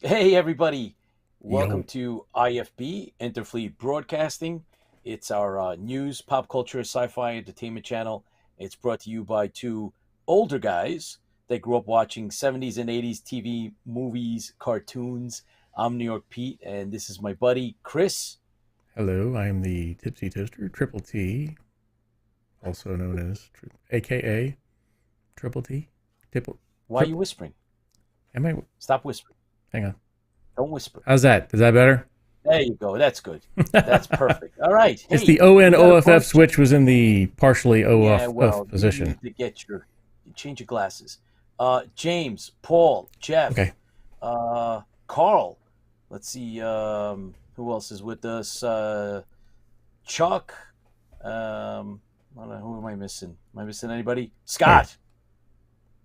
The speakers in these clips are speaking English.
Hey, everybody. Welcome Yo. to IFB, Interfleet Broadcasting. It's our news, pop culture, sci fi entertainment channel. It's brought to you by two older guys that grew up watching 70s and 80s TV, movies, cartoons. I'm New York Pete, and this is my buddy, Chris. Hello, I am the Tipsy Toaster, Triple T, also known as, AKA Triple T. Triple, Why are you triple. whispering? Am I? Stop whispering. Hang on. Don't whisper. How's that? Is that better? There you go. That's good. That's perfect. All right. It's the Hey, ON we got a OFF bunch. switch was in the partially Yeah, OFF well, you position. need to get your change your glasses. James, Paul, Jeff, Okay. Carl. Let's see, who else is with us? Chuck. I don't know, who am I missing? Am I missing anybody? Oh yeah. Scott.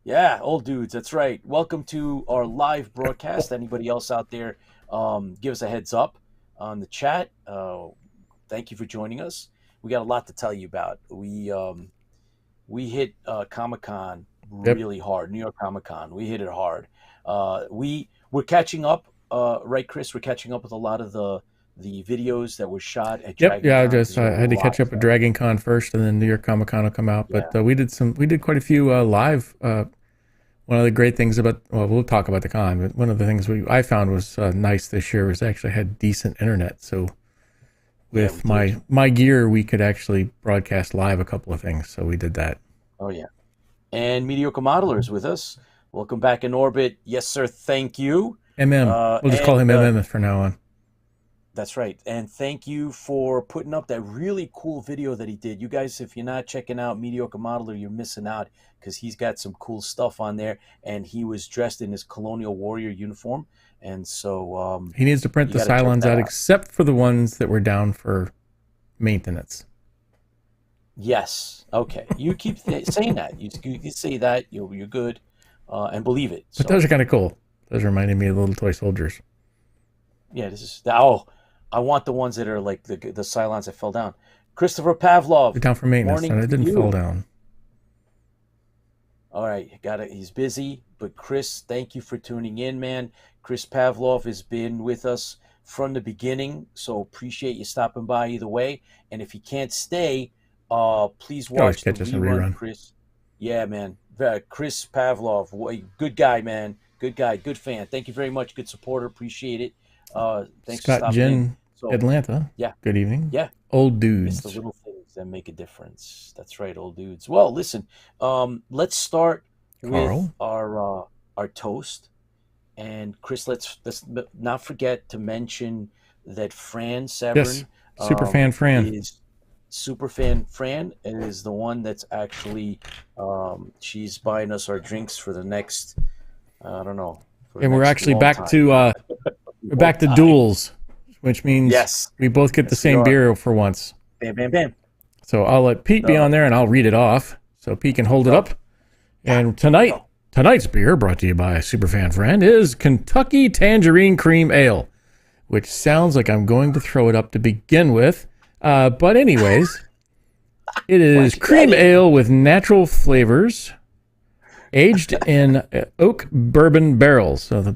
Yeah, old dudes. That's right. Welcome to our live broadcast. Anybody else out there, give us a heads up on the chat. Thank you for joining us. We got a lot to tell you about. We hit Comic Con Yep. really hard. New York Comic Con, we hit it hard. We're catching up, right, Chris? We're catching up with a lot of the videos that were shot at Yep. Dragon Yeah. I Con just because there I was a had to lot catch of up with stuff. Dragon Con first, and then New York Comic Con will come out. But Yeah, we did quite a few live. One of the great things about, well, we'll talk about the con, but one of the things I found was nice this year was actually had decent internet. So yeah, we with did. my gear, we could actually broadcast live a couple of things. So we did that. Oh yeah, and Mediocre Modelers with us. Welcome back in orbit. Yes, sir. Thank you. We'll just call And him MM for now on. That's right. And thank you for putting up that really cool video that he did. You guys, if you're not checking out Mediocre Modeler, you're missing out because he's got some cool stuff on there. And he was dressed in his Colonial Warrior uniform. And so He needs to print you the got to check Cylons that out, out. except for the ones that were down for maintenance. Yes. Okay. You keep saying that. You say that. You're good and believe it. But those So, are kind of cool. Those reminded me of little toy soldiers. yeah, this is. Oh, I want the ones that are like the Cylons that fell down. Christopher Pavlov, They're down for maintenance, morning and it to didn't fall you. down. All right, got it. He's busy, but Chris, thank you for tuning in, man. Chris Pavlov has been with us from the beginning, so appreciate you stopping by either way. And if you can't stay, please You can always watch the catch us in rerun, rerun. Chris. Yeah, man. Chris Pavlov, good guy, man. Good guy, good fan. Thank you very much. Good supporter. Appreciate it. Thanks for Scott stopping in. Jen, So, Atlanta. yeah, Good evening. yeah. Old It's the dudes. little things that make a difference. That's right, old dudes. Well, listen, let's start with Carl. our toast. And Chris, let's not forget to mention that Fran Yes. Severn Superfan Fran. is Superfan Fran is the one that's actually she's buying us our drinks for the next I don't know for the And we're next actually long time. we're Long back to time. duels, which means Yes, we both get the yes, we same are. beer for once. Bam, bam, bam. So I'll let Pete be Uh, on there and I'll read it off so Pete can hold it go. up. Yeah, And go. tonight's beer brought to you by Superfan Friend is Kentucky Tangerine Cream Ale, which sounds like I'm going to throw it up to begin with. But anyways, it Why'd is you get cream it? ale with natural flavors, aged in oak bourbon barrels. So the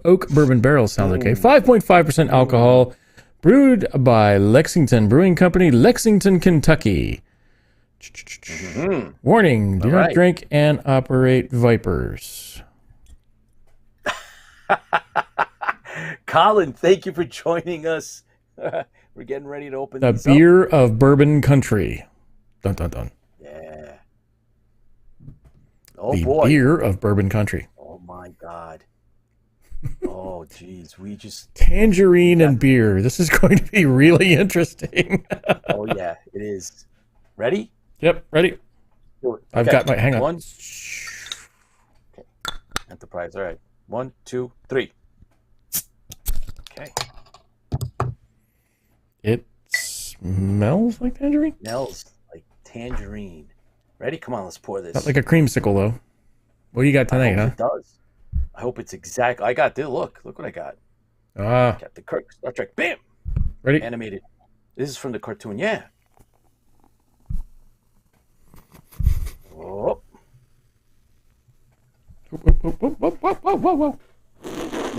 oak bourbon barrels sounds okay. Mm, 5.5% mm. alcohol, brewed by Lexington Brewing Company, Lexington, Kentucky. Mhm. Warning, do All not right. drink and operate vipers. Colin, thank you for joining us. We're getting ready to open The these up. beer of bourbon country. Dun dun dun. Yeah. Oh The boy. beer of bourbon country. Oh my God. Oh geez. We Tangerine got and beer. This is going to be really interesting. oh yeah, it is. Ready? Yep, ready? Do it. I've Okay. got my, hang on. One. Okay. Enterprise. All right. 1, 2, 3. Okay. It smells like tangerine. Smells like tangerine. Ready? Come on, let's pour Not this. like a creamsicle though. What do you got I tonight, hope huh? it does. I hope it's exact. I got this. Look what I got. Ah, Captain Kirk, Star Trek. Bam! ready? Animated. This is from the cartoon. Yeah. Oh, Whoa, whoa, whoa, whoa, whoa, whoa, whoa.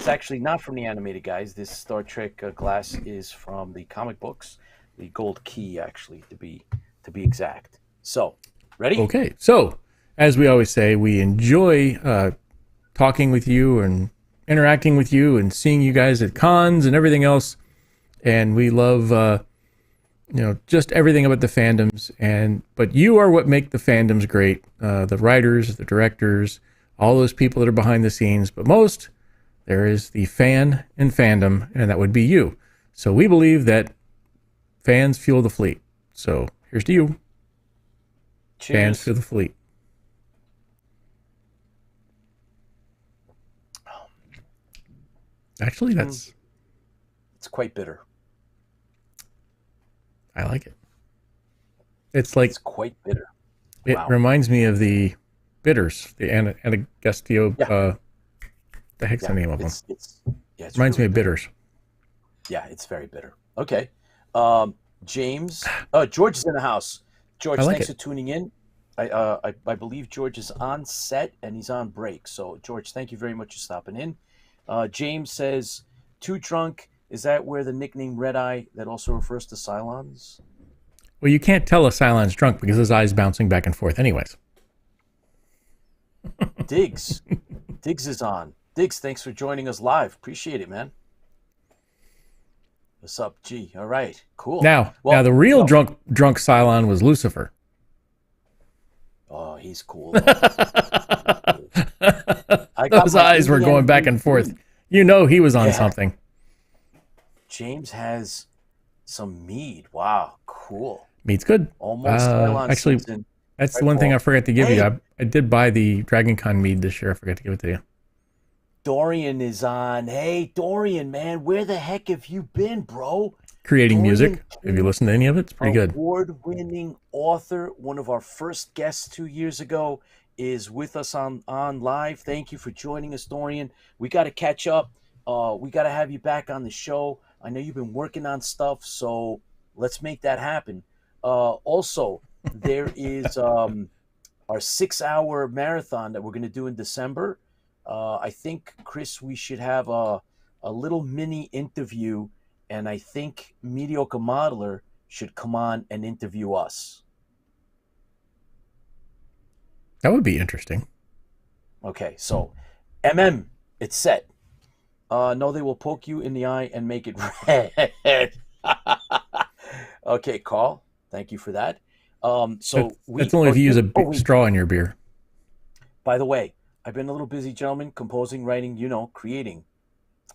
is actually not from the animated guys. This Star Trek glass is from the comic books, the Gold Key, actually, to be exact. So, ready? Okay. So, as we always say, we enjoy talking with you and interacting with you and seeing you guys at cons and everything else. And we love, just everything about the fandoms. But you are what make the fandoms great. The writers, the directors, all those people that are behind the scenes. But most, there is the fan and fandom, and that would be you. So we believe that fans fuel the fleet. So here's to you. Cheers. Fans fuel the fleet. Actually, it's quite bitter. I like it. It's quite bitter. It reminds me of the bitters, the Anagastio. Yeah. The heck's the name of them? It reminds me of bitters. Yeah, it's very bitter. Okay. James. George is in the house. George, thanks for tuning in. I believe George is on set and he's on break. So, George, thank you very much for stopping in. James says, too drunk. Is that where the nickname Red Eye that also refers to Cylons? Well, you can't tell a Cylon's drunk because his eye's bouncing back and forth anyways. Diggs. Diggs is on. Diggs, thanks for joining us live. Appreciate it, man. What's up, G? All right, cool. Now the real drunk Cylon was Lucifer. Oh, he's cool. Those eyes were going back and forth. You know he was on something. James has some mead. Wow, cool. Mead's good. Almost actually, season. That's the one thing I forgot to give you. I did buy the Dragon Con mead this year. I forgot to give it to you. Dorian is on. Hey, Dorian, man, where the heck have you been, bro? Creating music. Have you listened to any of it? It's pretty good. Award-winning author, one of our first guests 2 years ago, is with us on live. Thank you for joining us, Dorian. We got to catch up. We got to have you back on the show. I know you've been working on stuff, so let's make that happen. Also, there is our 6-hour marathon that we're going to do in December. I think, Chris, we should have a little mini interview, and I think Mediocre Modeler should come on and interview us. That would be interesting. Okay, so it's set. No, they will poke you in the eye and make it red. Okay, Carl, thank you for that. That's only if you use a big straw in your beer. By the way, I've been a little busy, gentlemen, composing, writing, creating.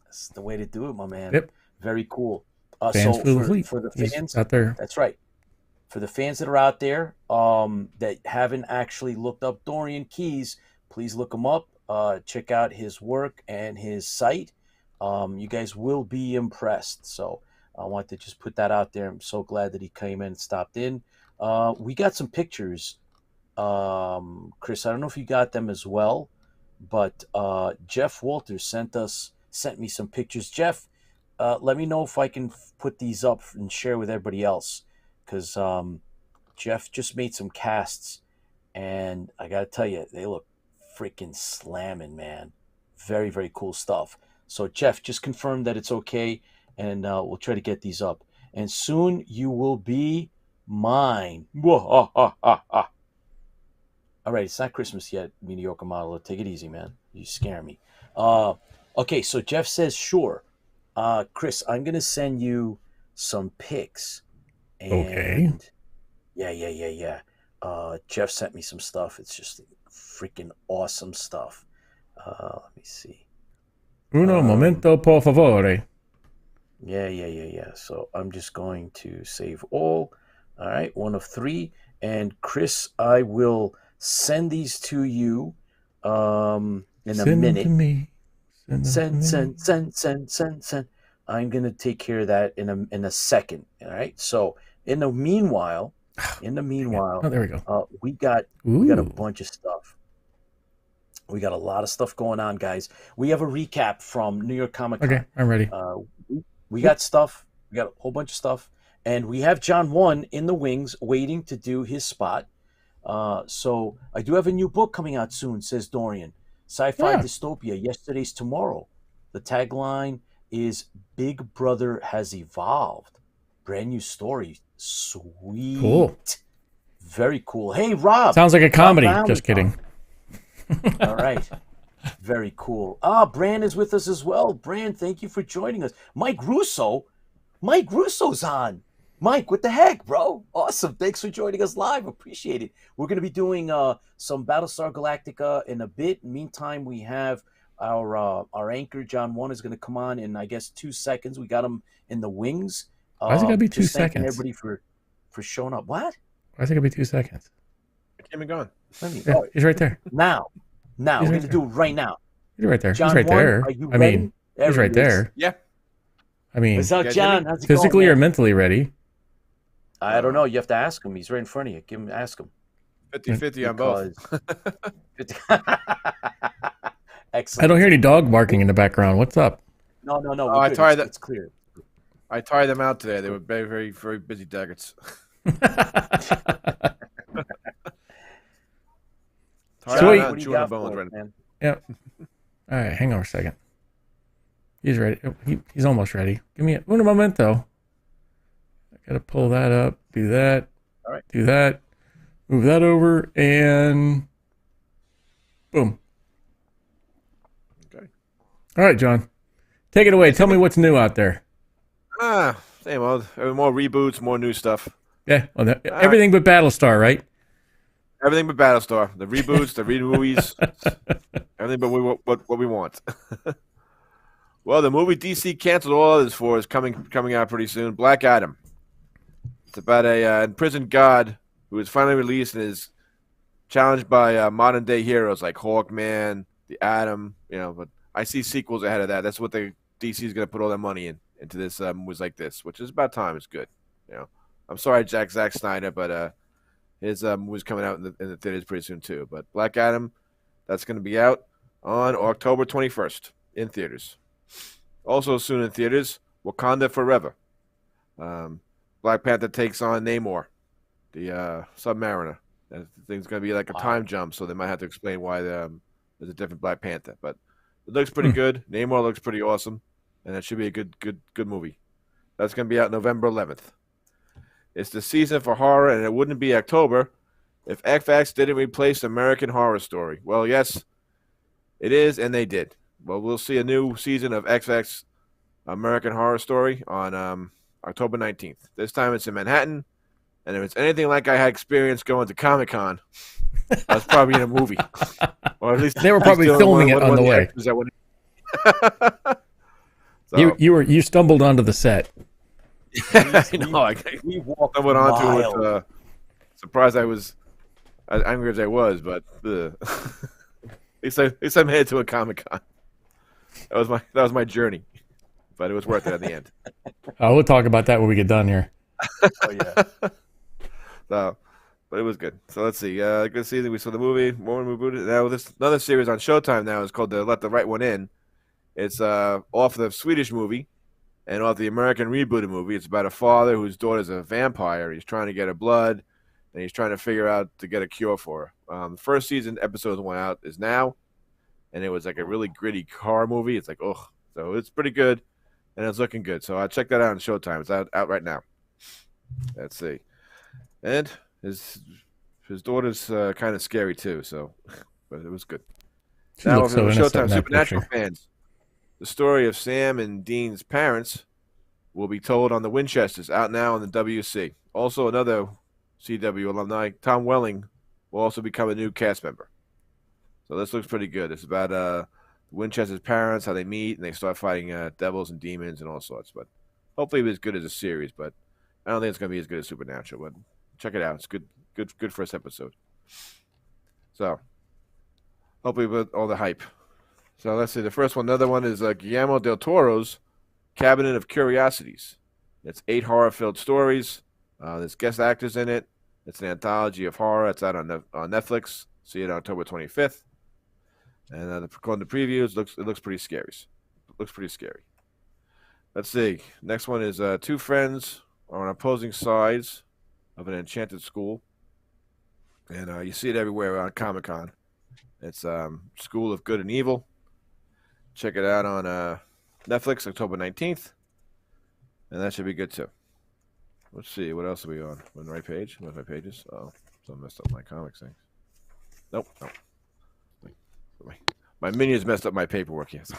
That's the way to do it, my man. Yep. Very cool. For the fans out there. That's right. For the fans that are out there that haven't actually looked up Dorian Keyes, please look him up. Check out his work and his site. You guys will be impressed. So I want to just put that out there. I'm so glad that he came in and stopped in. We got some pictures. Chris, I don't know if you got them as well, but Jeff Walters sent me some pictures. Jeff, let me know if I can put these up and share with everybody else, because Jeff just made some casts, and I gotta tell you, they look freaking slamming, man. Very, very cool stuff. So Jeff, just confirm that it's okay, and we'll try to get these up. And soon you will be mine. All right, it's not Christmas yet, Mediocre Model. Take it easy, man. You scare me. Okay, so Jeff says, sure. Chris, I'm going to send you some pics. And okay. Yeah. Jeff sent me some stuff. It's just freaking awesome stuff. Let me see. Uno momento, por favore. Yeah. So I'm just going to save all. All right, 1 of 3. And Chris, I will send these to you in a minute. Them to me. Send. I'm gonna take care of that in a second. All right. So in the meanwhile, there we go. We got a bunch of stuff. We got a lot of stuff going on, guys. We have a recap from New York Comic Con. Okay, I'm ready. We got stuff. We got a whole bunch of stuff, and we have John 1 in the wings waiting to do his spot. So I do have a new book coming out soon, says Dorian. Sci-fi dystopia. Yesterday's tomorrow. The tagline is "Big Brother has evolved." Brand new story. Sweet. Cool. Very cool. Hey, Rob. Sounds like a comedy. Rob Just kidding. All right. Very cool. Bran is with us as well. Bran, thank you for joining us. Mike Russo's on. Mike, what the heck, bro? Awesome. Thanks for joining us live. Appreciate it. We're going to be doing some Battlestar Galactica in a bit. Meantime, we have our anchor, John One, is going to come on in, I guess, 2 seconds. We got him in the wings. Why is it got to be 2 just thanking seconds? everybody for showing up. What? Why is it got to be 2 seconds? It came and gone. Yeah, he's right there. Now. We're going to do it right now. He's right there. John He's right One, there. are you I ready? mean, There he's he right is. there. Yeah. I mean, What's up, Yeah, John? Jimmy? How's it physically going, or man? mentally ready? I don't know. You have to ask him. He's right in front of you. Ask him. 50-50 on both. Excellent. I don't hear any dog barking in the background. What's up? No. Oh, We're good. It's clear. I tied them out today. They were very, very, very busy daggers. Sweet. What do you got for us, man? Yep. All right, hang on a second. He's ready. He's almost ready. Give me un momento. I gotta pull that up. Do that. All right. Do that. Move that over and boom. Okay. All right, John. Take it away. Tell me what's new out there. Same old. More reboots, more new stuff. Yeah. Well, everything but Battlestar, right? Everything but Battlestar. The reboots, the movies, everything but what we want. Well, the movie DC canceled all others for is coming out pretty soon. Black Adam. It's about a imprisoned god who is finally released and is challenged by modern day heroes like Hawkman, the Atom. But I see sequels ahead of that. That's what the DC is going to put all their money into this movies like this, which is about time. It's good. I'm sorry, Zack Snyder, but his movie's coming out in the theaters pretty soon too. But Black Adam, that's going to be out on October 21st in theaters. Also soon in theaters, Wakanda Forever. Black Panther takes on Namor, the Submariner. That thing's going to be like a time jump, so they might have to explain why there's a different Black Panther. But it looks pretty good. Namor looks pretty awesome, and that should be a good movie. That's going to be out November 11th. It's the season for horror, and it wouldn't be October if FX didn't replace American Horror Story. Well, yes, it is, and they did. Well, we'll see a new season of FX American Horror Story on October 19th. This time it's in Manhattan, and if it's anything like I had experience going to Comic-Con, I was probably in a movie. Or at least they were probably filming it on the way. So, You stumbled onto the set. I know. We walked I went on to it wild. with surprised I was as angry as I was, but at least I made it to a Comic-Con. That was my journey, but it was worth it at the end. We'll talk about that when we get done here. Oh, yeah. So, but it was good. So let's see. Good season. We saw the movie. More movie. Now this another series on Showtime now is called Let the Right One In. It's off the Swedish movie and off the American rebooted movie. It's about a father whose daughter's a vampire. He's trying to get her blood, and he's trying to figure out to get a cure for her. The first season episode went out is now, and it was like a really gritty horror movie. It's like, ugh. So it's pretty good, and it's looking good. So I checked that out on Showtime. It's out right now. Let's see. And his daughter's kind of scary too. So, but it was good. She Now, looks so for innocent Showtime in that Supernatural picture. fans, the story of Sam and Dean's parents will be told on the Winchesters, out now on the WC. Also, another CW alumni, Tom Welling, will also become a new cast member. So this looks pretty good. It's about Winchester's parents, how they meet, and they start fighting devils and demons and all sorts. But hopefully it's as good as a series, but I don't think it's going to be as good as Supernatural. But check it out. It's good first episode. So hopefully with all the hype. So let's see. The first one, another one is Guillermo del Toro's Cabinet of Curiosities. It's 8 horror-filled stories. There's guest actors in it. It's an anthology of horror. It's out on Netflix. See it on October 25th. And according to previews, it looks pretty scary. Let's see. Next one is 2 friends are on opposing sides of an enchanted school. And you see it everywhere on Comic-Con. It's School of Good and Evil. check it out on Netflix October 19th, and that should be good too. Let's see, what else are we on? On the right page? What are my pages? Oh, so I messed up my comics thing. Nope. My minions messed up my paperwork. Yes.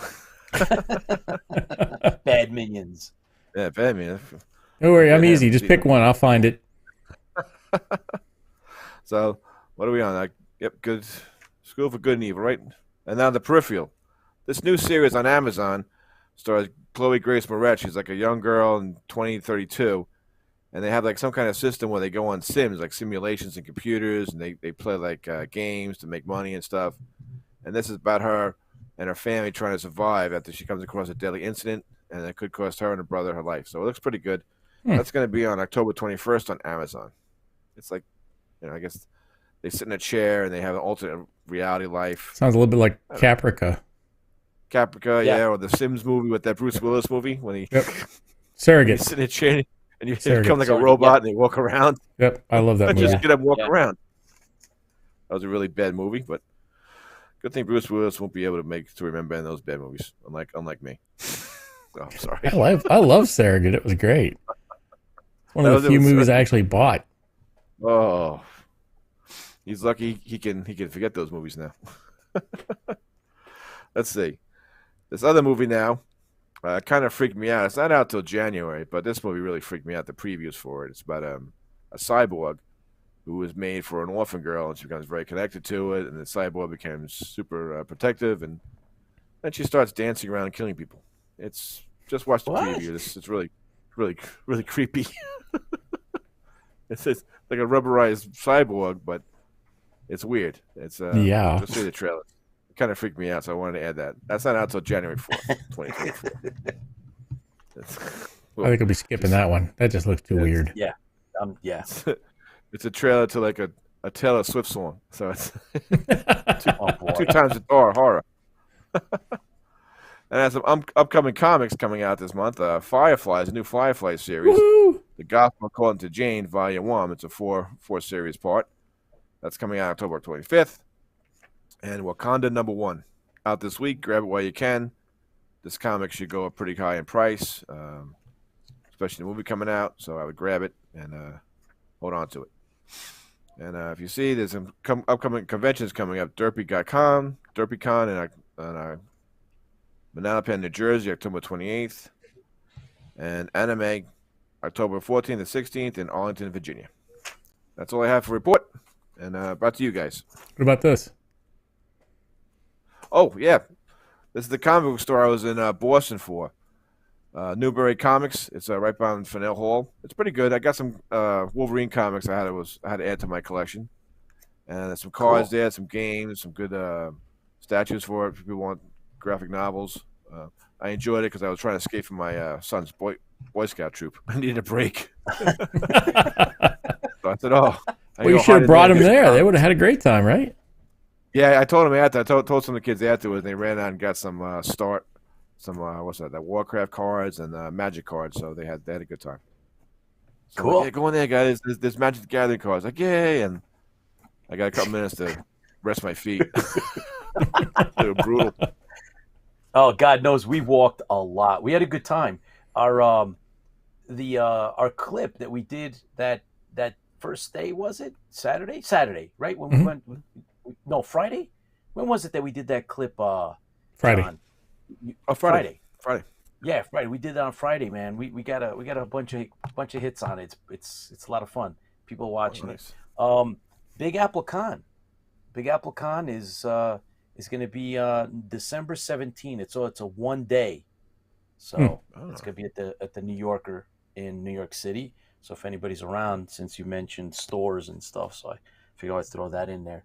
Bad minions. Yeah, bad minions. Don't worry, I'm easy. Just pick one. I'll find it. So, what are we on? Yep, good. School for Good and Evil, right? And now The Peripheral. This new series on Amazon stars Chloe Grace Moretz. She's like a young girl in 2032. And they have like some kind of system where they go on sims, like simulations and computers, and they play like games to make money and stuff. And this is about her and her family trying to survive after she comes across a deadly incident, and it could cost her and her brother her life. So it looks pretty good. That's going to be on October 21st on Amazon. It's like, I guess they sit in a chair and they have an alternate reality life. Sounds a little bit like Caprica. Caprica, yeah, or the Sims movie with that Bruce Willis movie when he Surrogates. sit in a chair. And you become like a robot and they walk around. Yep, I love that movie. Just get up and walk around. That was a really bad movie, but good thing Bruce Willis won't be able to remember any of those bad movies, unlike me. Oh, I'm sorry. I love Surrogate. It was great. One of the few movies I actually bought. Oh, he's lucky he can forget those movies now. Let's see. This other movie now. Kind of freaked me out. It's not out till January, but this movie really freaked me out. The previews for it. It's about a cyborg who was made for an orphan girl, and she becomes very connected to it. And the cyborg becomes super protective, and then she starts dancing around and killing people. It's just watch the preview. It's really, really, really creepy. It's like a rubberized cyborg, but it's weird. It's just see the trailer. Kind of freaked me out, so I wanted to add that. That's not out until January 4th, 2024. I think I'll be skipping that one. That just looks too weird. Yeah. It's a trailer to like a Taylor Swift song, so it's two times the horror. And has some upcoming comics coming out this month. Fireflies, a new Firefly series. Woo-hoo! The Gospel According to Jane, Volume 1. It's a four series part. That's coming out October 25th. And Wakanda #1 out this week. Grab it while you can. This comic should go up pretty high in price, especially the movie coming out. So I would grab it and hold on to it. And if you see, there's some upcoming conventions coming up. DerpyCon in Manalapan, New Jersey, October 28th. And Anime, October 14th and 16th in Arlington, Virginia. That's all I have for report. And back to you guys. What about this? Oh, yeah. This is the comic book store I was in Boston for. Newbury Comics. It's right behind Faneuil Hall. It's pretty good. I got some Wolverine comics I had to add to my collection. And there's some cards there, some games, some good statues for it. If people want graphic novels. I enjoyed it because I was trying to escape from my son's Boy Scout troop. I needed a break. So I said, well, you should have brought them there. They would have had a great time, right? Yeah, I told them after. I told some of the kids afterwards. They ran out and got some that Warcraft cards and Magic cards. So they had a good time. So cool. Like, yeah, go in there, guys. There's Magic the Gathering cards. Like, yay! And I got a couple minutes to rest my feet. They were brutal. Oh, God knows we walked a lot. We had a good time. Our clip that we did that first day, was it Saturday, right? When we went. No, Friday. When was it that we did that clip? Friday. John? Friday. Yeah, Friday. We did that on Friday, man. We got a bunch of hits on it. It's a lot of fun. People watching it. Big Apple Con. Big Apple Con is going to be December 17th. It's a one day, so it's going to be at the New Yorker in New York City. So if anybody's around, since you mentioned stores and stuff, so I figured I'd throw that in there.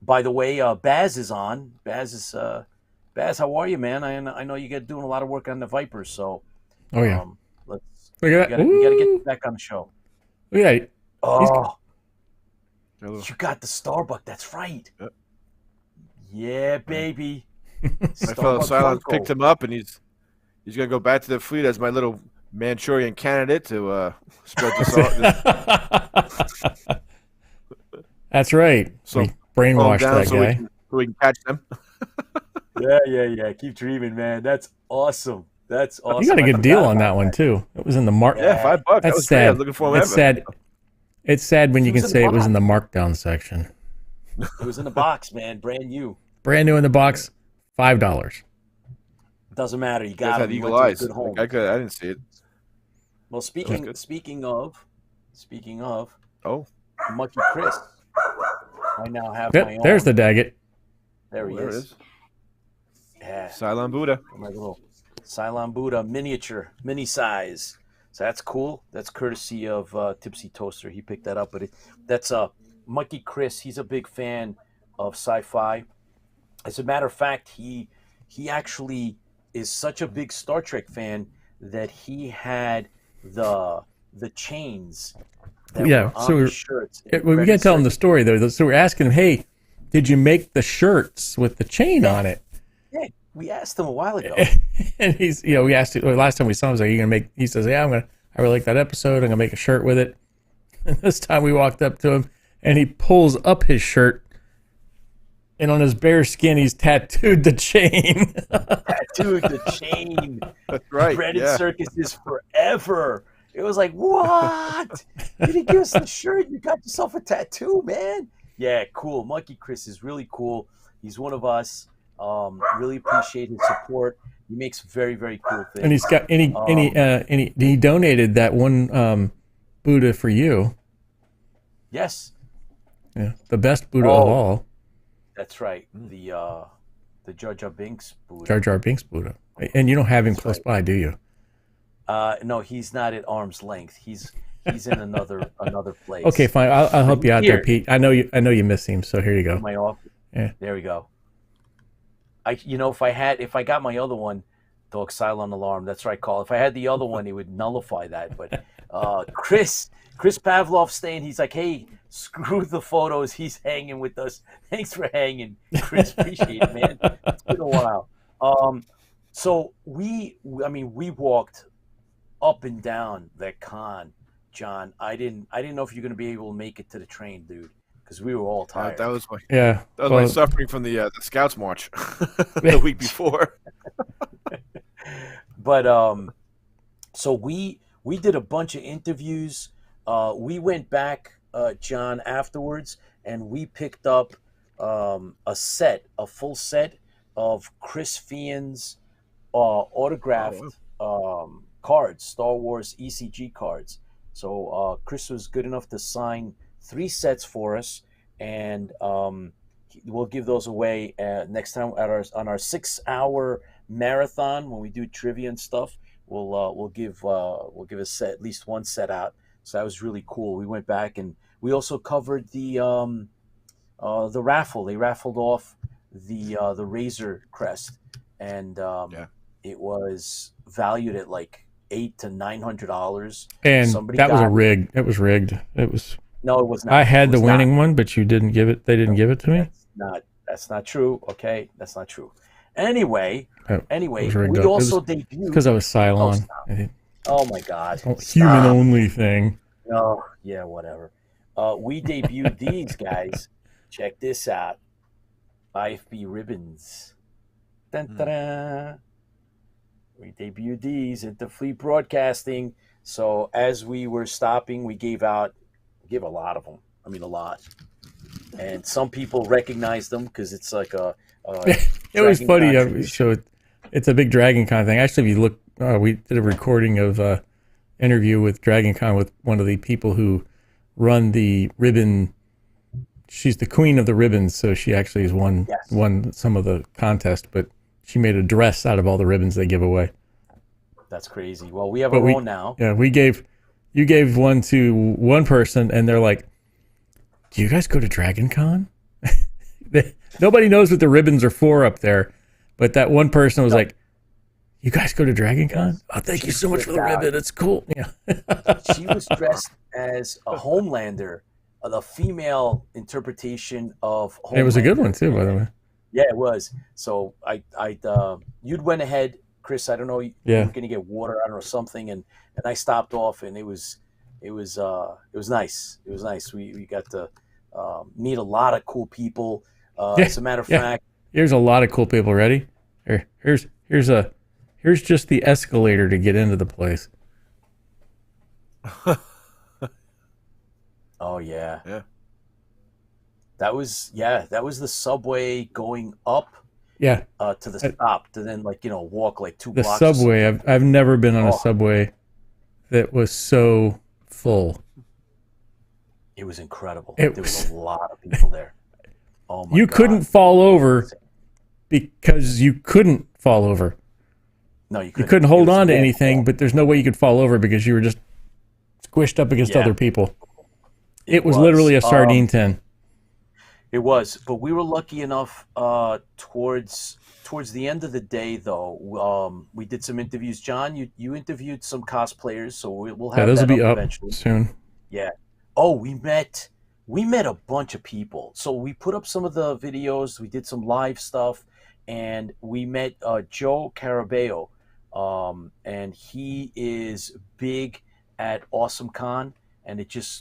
By the way, Baz is on. Baz, how are you, man? I know you got doing a lot of work on the Vipers, so we gotta get you back on the show. Yeah. Oh, you got the Starbucks. That's right. Yeah, baby. My fellow Silence picked him up, and he's gonna go back to the fleet as my little Manchurian candidate to spread the That's right. So we brainwashed that guy. so we can catch them. Yeah. Keep dreaming, man. That's awesome. That's awesome. You got a I good deal forgot on about that one too. It was in the mark. Yeah, $5. That That's was great. I sad. was looking for him It's ever. sad. It's sad when He you was can in say the it was in the box. markdown section. It was in the box, man. Brand new. Brand new in the box, $5. Doesn't matter. You You guys got had him. You eagle went to a eyes. good home. I didn't see it. Well, good. speaking of, Oh, Mucky Chris, I now have my Yep, own. there's the Daggett. There he there it is. is. Yeah, Cylon Buddha. my little Cylon Buddha miniature, mini size. So that's cool. That's courtesy of Tipsy Toaster. He picked that up, but that's Mucky Chris. He's a big fan of sci-fi. As a matter of fact, he actually is such a big Star Trek fan that he had the chains that Yeah, were on so the we- shirts. We can't tell him the story though. So we're asking him, hey, did you make the shirts with the chain on it? Yeah, we asked him a while ago. And he's, we asked him last time we saw him, I was like, he says, yeah, I really like that episode. I'm gonna make a shirt with it. And this time we walked up to him and he pulls up his shirt and on his bare skin, he's tattooed the chain. Dude, the chain. That's right. Breaded Yeah. Circus is forever. It was like, what? You didn't give us the shirt. You got yourself a tattoo, man. Yeah, cool. Monkey Chris is really cool. He's one of us. Really appreciate his support. He makes very, very cool things. And he's got he donated that one Buddha for you. Yes, Yeah, the best Buddha of all, that's right. The Jar Jar Binks Buddha. Jar Jar Binks Buddha. And you don't have him close by, do you? No, he's not at arm's length. He's in another place. Okay, fine. I'll help you out Here. there, Pete. I know you miss him, so here you go. In my office. Yeah. There we go. If I got my other one, Dog Cylon Alarm, that's right, call. If I had the other one, it would nullify that. But Chris Pavlov staying, he's like, hey, screw the photos. He's hanging with us. Thanks for hanging, Chris. Appreciate it, man. It's been a while. So we walked up and down that con, John. I didn't know if you're gonna be able to make it to the train, dude, because we were all tired. That was my Yeah. my suffering from the Scouts March the week before. But so we did a bunch of interviews. We went back, John, afterwards, and we picked up a full set of Chris Fian's autographed cards, Star Wars ECG cards. So Chris was good enough to sign 3 sets for us, and we'll give those away next time on our 6-hour marathon when we do trivia and stuff. We'll give a set, at least one set out. So that was really cool. We went back and we also covered the raffle. They raffled off the Razor Crest, and it was valued at like $800 to $900. And Somebody that was got it. rigged. It was rigged. It was. No, it was not. I had It the was winning not. one, but you didn't give it. They didn't give it to me. That's not true. Okay, that's not true. Anyway, It was rigged we up. also It was debuted. because I was Cylon. stop. Oh my God! Human Stop. only thing. No, yeah, whatever. We debuted these guys. Check this out. IFB ribbons. Dun, ta-da. We debuted these at the Fleet Broadcasting. So as we were stopping, we gave a lot of them. I mean, a lot. And some people recognized them because it's like a It was Dragon funny. Con tradition. So it's a big Dragon Con thing. Actually, if you look, we did a recording of interview with Dragon Con with one of the people who run the ribbon. She's the queen of the ribbons, so she actually has won some of the contest. But she made a dress out of all the ribbons they give away. That's crazy. Well, we have our own now. Yeah, you gave one to one person, and they're like, "Do you guys go to Dragon Con?" Nobody knows what the ribbons are for up there, but that one person was like, "You guys go to Dragon Con? Yes. Oh, thank you so She much for the flipped out. ribbon. It's cool." Yeah. She was dressed as a Homelander, the female interpretation of Homelander. It was a good one too, by the way. Yeah, it was. So you'd went ahead, Chris. I don't know. You were going to get water out or something, and I stopped off, and it was nice. It was nice. We got to meet a lot of cool people. As a matter of fact, Here's a lot of cool people. Ready? Here's just the escalator to get into the place. Oh yeah. Yeah. That was the subway going up Yeah, to the stop to then walk like 2 the blocks. Or subway. something. I've never been on a Oh. subway that was so full. It was incredible. It There was- was a lot of people there. Oh my You God. couldn't fall over because you couldn't fall over. No, you You couldn't. couldn't It hold was on to a bad anything, fall. but there's no way you could fall over because you were just squished up against Yeah. other people. It was literally a sardine tin. It was, but we were lucky enough towards the end of the day, though. We did some interviews. John, you interviewed some cosplayers, so we'll Yeah, have those will that be up up eventually. soon. Yeah. Oh, we met a bunch of people. So we put up some of the videos. We did some live stuff, and we met Joe Carabeo, and he is big at Awesome Con, and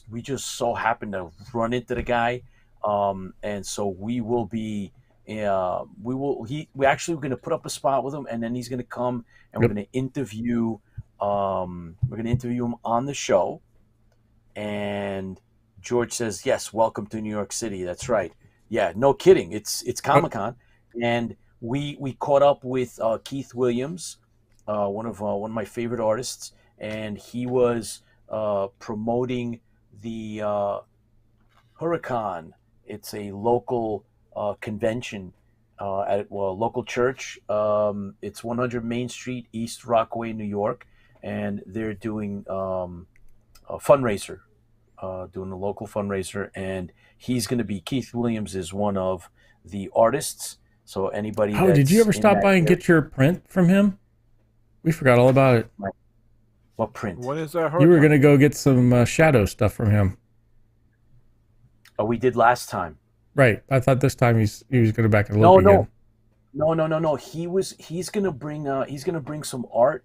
we just so happened to run into the guy, and so we will be. We actually going to put up a spot with him, and then he's going to come and Yep. we're going to interview. We're going to interview him on the show. And George says, "Yes, welcome to New York City." That's right. Yeah, no kidding. It's Comic-Con, and we caught up with Keith Williams, one of my favorite artists, and he was promoting the Huracan. It's a local convention at a local church. It's 100 Main Street, East Rockaway, New York, and they're doing a fundraiser, doing a local fundraiser, and Keith Williams is one of the artists. So anybody Oh, did you that's ever in stop that by and area- get your print from him? We forgot all about it. what print? What is You were going to go get some shadow stuff from him. Oh, we did last time. Right. I thought this time he was going to back and look again. No. He's gonna bring some art.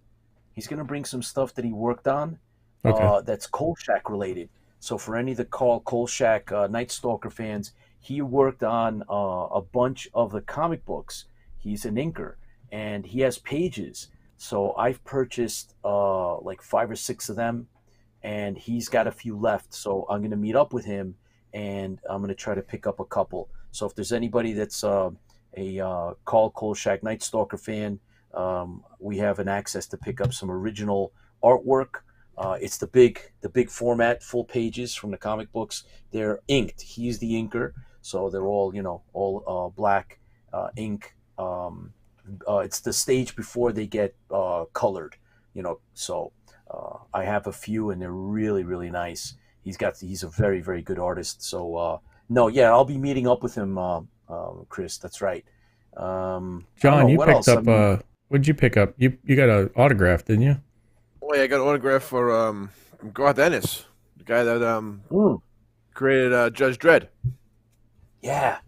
He's gonna bring some stuff that he worked on. Okay. That's Kolchak related. So for any of the Kolchak Night Stalker fans, he worked on a bunch of the comic books. He's an inker, and he has pages. So I've purchased like 5 or 6 of them, and he's got a few left. So I'm gonna meet up with him, and I'm gonna try to pick up a couple. So if there's anybody that's a Carl Kolchak Night Stalker fan, we have an access to pick up some original artwork. It's the big format, full pages from the comic books. They're inked. He's the inker, so they're all black ink. It's the stage before they get colored, So I have a few, and they're really, really nice. He's a very, very good artist. So no, yeah, I'll be meeting up with him, Chris. That's right. John, you picked up. What'd you pick up? You got an autograph, didn't you? Oh yeah, I got an autograph for Garth Ennis, the guy that created Judge Dredd. Yeah,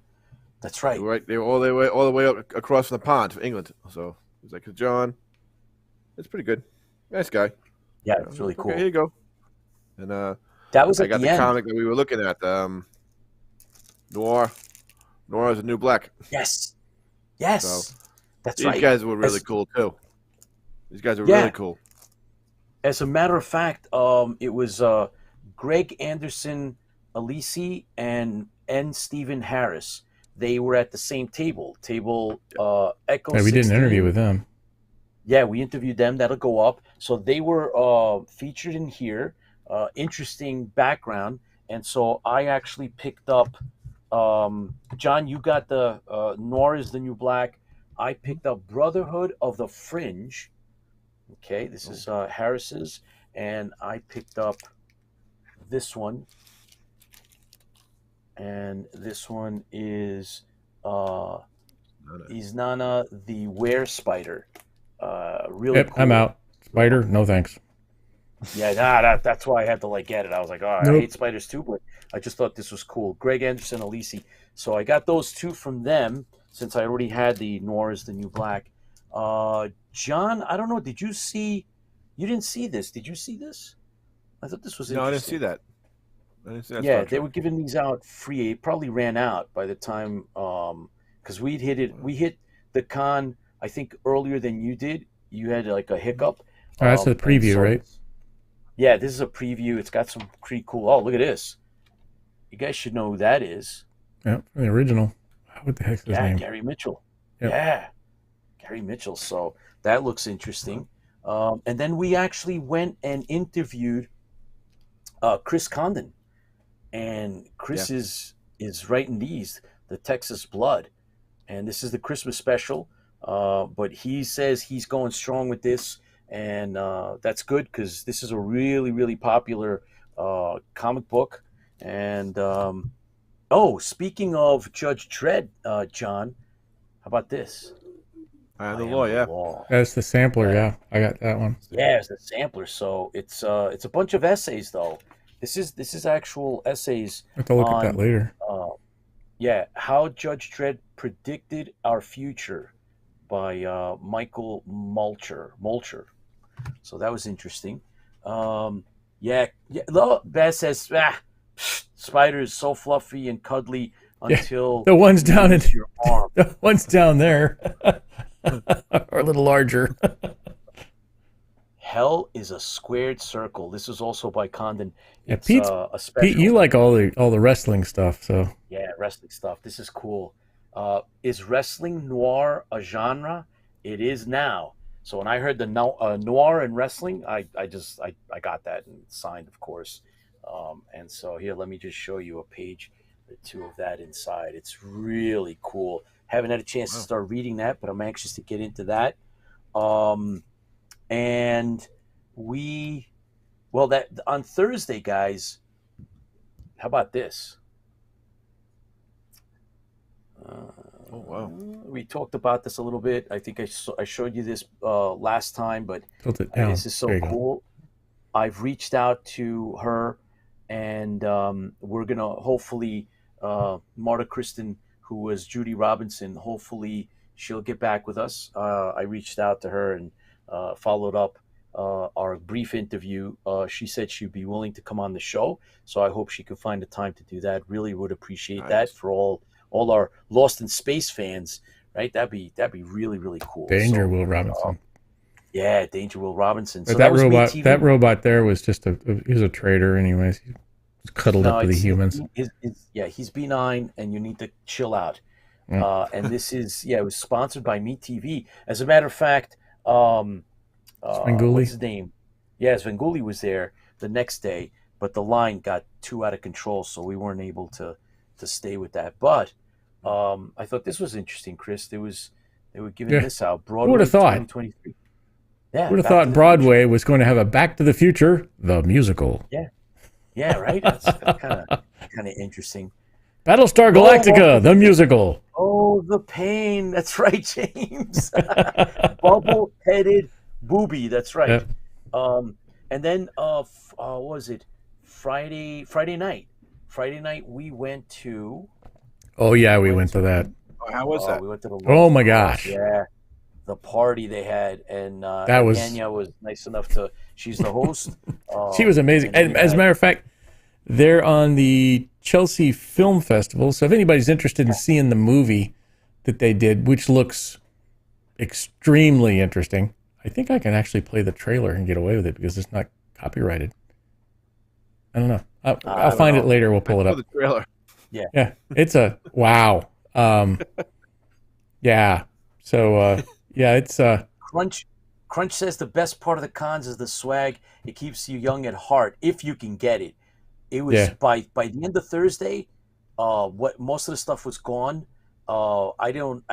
that's right. They were all the way up across the pond to England. So he's like, John, it's pretty good, nice guy. Yeah, it's really cool. Okay, here you go. And that was I got the end. comic that we were looking at. Noir is a New Black. Yes, So, that's right. These guys were really cool too. These guys were really cool. As a matter of fact, it was Greg Anderson, Alisi, and Stephen Harris. They were at the same table. Echo. Yeah, we did an 16. interview with them. Yeah, we interviewed them. That'll go up. So they were featured in here. Interesting background. And so I actually picked up. John, you got the Noir is the New Black. I picked up Brotherhood of the Fringe. Okay, this is Harris's, and I picked up this and this one is Iznana the Were Spider. Really cool. I'm out. Spider, no thanks. Yeah, that's why I had to get it. I was like, I hate spiders too, but I just thought this was cool. Greg Anderson, Alisi. So I got those 2 from them since I already had the Noir is the New Black. John, I don't know. Did you see? You didn't see this. Did you see this? I thought this was interesting. No, I didn't see that. Yeah, they were giving these out free. It probably ran out by the time because we hit the con I think earlier than you did. You had like a hiccup. Oh, that's the And preview, so right? yeah, this is a preview. It's got some pretty cool. Oh, look at this. You guys should know who that is. Yeah, the original. What the heck's his Yeah, name? Gary Mitchell. Yep. Yeah, Gary Mitchell. So that looks interesting. And then we actually went and interviewed Chris Condon, and Chris is writing these, the Texas Blood, and this is the Christmas special. But he says he's going strong with this, and that's good because this is a really, really popular comic book. And speaking of Judge Dredd, John, how about this? I am the I law, Am the yeah. Law. That's the sampler. Yeah, I got that one. Yeah, it's a sampler. So it's a bunch of essays though. This is actual essays I have to look at that on later. how Judge Dredd predicted our future by Michael Mulcher. So that was interesting. Beth says, Spider is so fluffy and cuddly until The one's down in your arm. the one's down there, or a little larger. Hell is a squared circle. This is also by Condon. Yeah, It's Pete's- a special. Pete, you like all the wrestling stuff, so Yeah, wrestling stuff. This is cool. Is wrestling noir a genre? It is now. So when I heard the noir and wrestling, I got that and signed, of course. And so here, let me just show you a page or two of that inside. It's really cool. Haven't had a chance to start reading that, but I'm anxious to get into that. And that on Thursday, guys, how about this? Oh, wow. We talked about this a little bit. I think I showed you this last time, but tilt it down. this is so There you go. cool. I've reached out to her, and we're going to hopefully, Marta Kristen, who was Judy Robinson, hopefully she'll get back with us. I reached out to her and followed up our brief interview. She said she'd be willing to come on the show, so I hope she can find the time to do that. Really would appreciate that for all our Lost in Space fans, right? That'd be really, really cool. Danger Will Robinson. Yeah, Danger Will Robinson. But So that was robot, MeTV. that robot there was just he was a traitor, anyways. He was cuddled up with the humans. He's benign, and you need to chill out. And this is it was sponsored by MeTV. As a matter of fact, Svengoolie? what's his name? Yeah, Svengoolie was there the next day, but the line got too out of control, so we weren't able to stay with that. But I thought this was interesting, Chris. They were giving this out. Broadway Who would have thought? 2023. Yeah, Would have Back to thought the Broadway was going to have a Back to the Future, the musical. Future. Yeah, right. That's kind of interesting. Battlestar Galactica, the musical. Oh, the pain. That's right, James. Bubble-headed booby. That's right. Yeah. And then, what was it? Friday night. Friday night, we went to. Oh yeah, we went to that. Oh, how was that? We went to the. Oh my gosh. Yeah, the party they had, and That was- Anya was nice enough to. She's the host. She was amazing. And as a matter of fact, they're on the Chelsea Film Festival. So if anybody's interested in seeing the movie that they did, which looks extremely interesting, I think I can actually play the trailer and get away with it because it's not copyrighted. I don't know. I'll find it later. We'll pull it Oh, up. the trailer. Yeah, it's a wow. Yeah. So it's Crunch says the best part of the cons is the swag. It keeps you young at heart if you can get it. It was by the end of Thursday, what most of the stuff was gone. I don't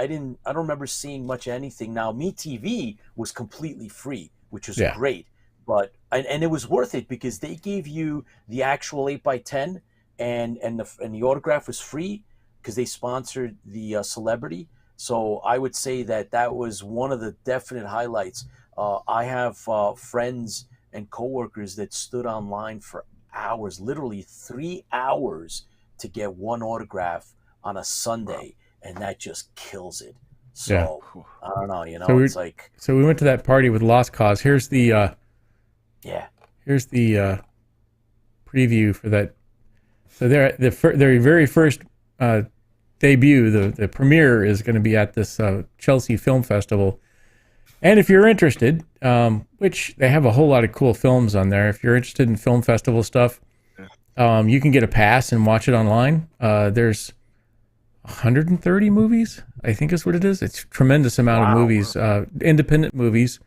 remember seeing much of anything. Now MeTV was completely free, which was great. But and it was worth it because they gave you the actual 8x10 and the autograph was free because they sponsored the celebrity. So I would say that was one of the definite highlights. I have friends and coworkers that stood online for hours, literally 3 hours, to get one autograph on a Sunday, and that just kills it. So I don't know, So it's like. So we went to that party with Lost Cause. Here's the Here's the preview for that. So they're their very first debut, the premiere is going to be at this Chelsea Film Festival. And if you're interested, which they have a whole lot of cool films on there, if you're interested in film festival stuff, you can get a pass and watch it online. There's 130 movies, I think is what it is. It's a tremendous amount of movies, independent movies,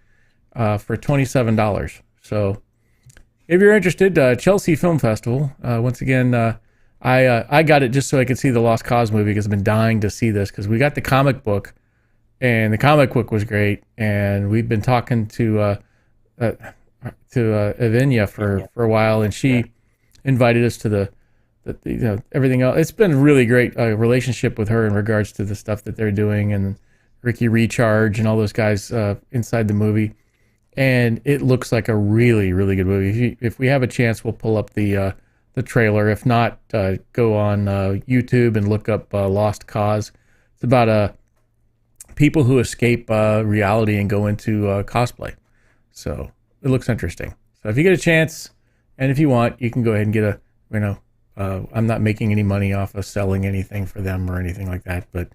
for $27. So if you're interested, Chelsea Film Festival, once again, I got it just so I could see the Lost Cause movie because I've been dying to see this because we got the comic book and the comic book was great. And we've been talking to Evinia for a while, and she invited us to the everything else. It's been a really great relationship with her in regards to the stuff that they're doing and Ricky Recharge and all those guys inside the movie. And it looks like a really, really good movie. If we have a chance, we'll pull up the trailer. If not, go on YouTube and look up Lost Cause. It's about people who escape reality and go into cosplay. So it looks interesting. So if you get a chance, and if you want, you can go ahead and get I'm not making any money off of selling anything for them or anything like that, but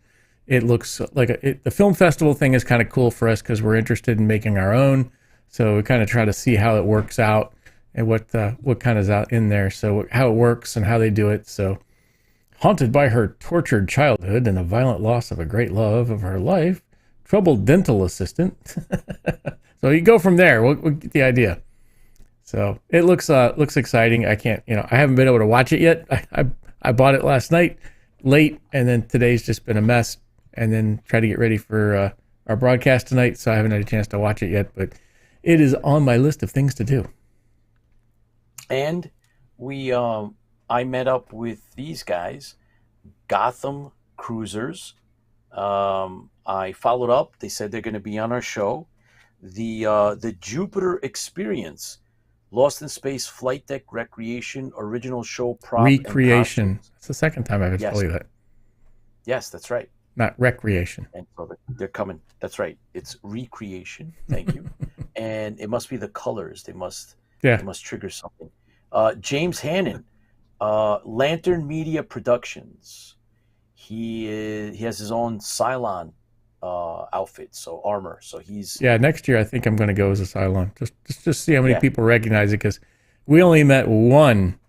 it looks like the film festival thing is kind of cool for us because we're interested in making our own. So we kind of try to see how it works out and what kind is out in there. So how it works and how they do it. So haunted by her tortured childhood and the violent loss of a great love of her life, troubled dental assistant. So you go from there. We'll get the idea. So it looks exciting. I haven't been able to watch it yet. I bought it last night late, and then today's just been a mess. And then try to get ready for our broadcast tonight. So I haven't had a chance to watch it yet, but it is on my list of things to do. And I met up with these guys, Gotham Cruisers. I followed up. They said they're going to be on our show. The Jupiter Experience, Lost in Space Flight Deck Recreation Original Show Prop Recreation. It's the second time I've told you that. Yes, that's right. Not recreation. And so they're coming. That's right. It's recreation. Thank you. And it must be the colors. They must trigger something. James Hannon, Lantern Media Productions. He has his own Cylon outfit, so armor. So he's next year I think I'm going to go as a Cylon. Just see how many people recognize it because we only met one.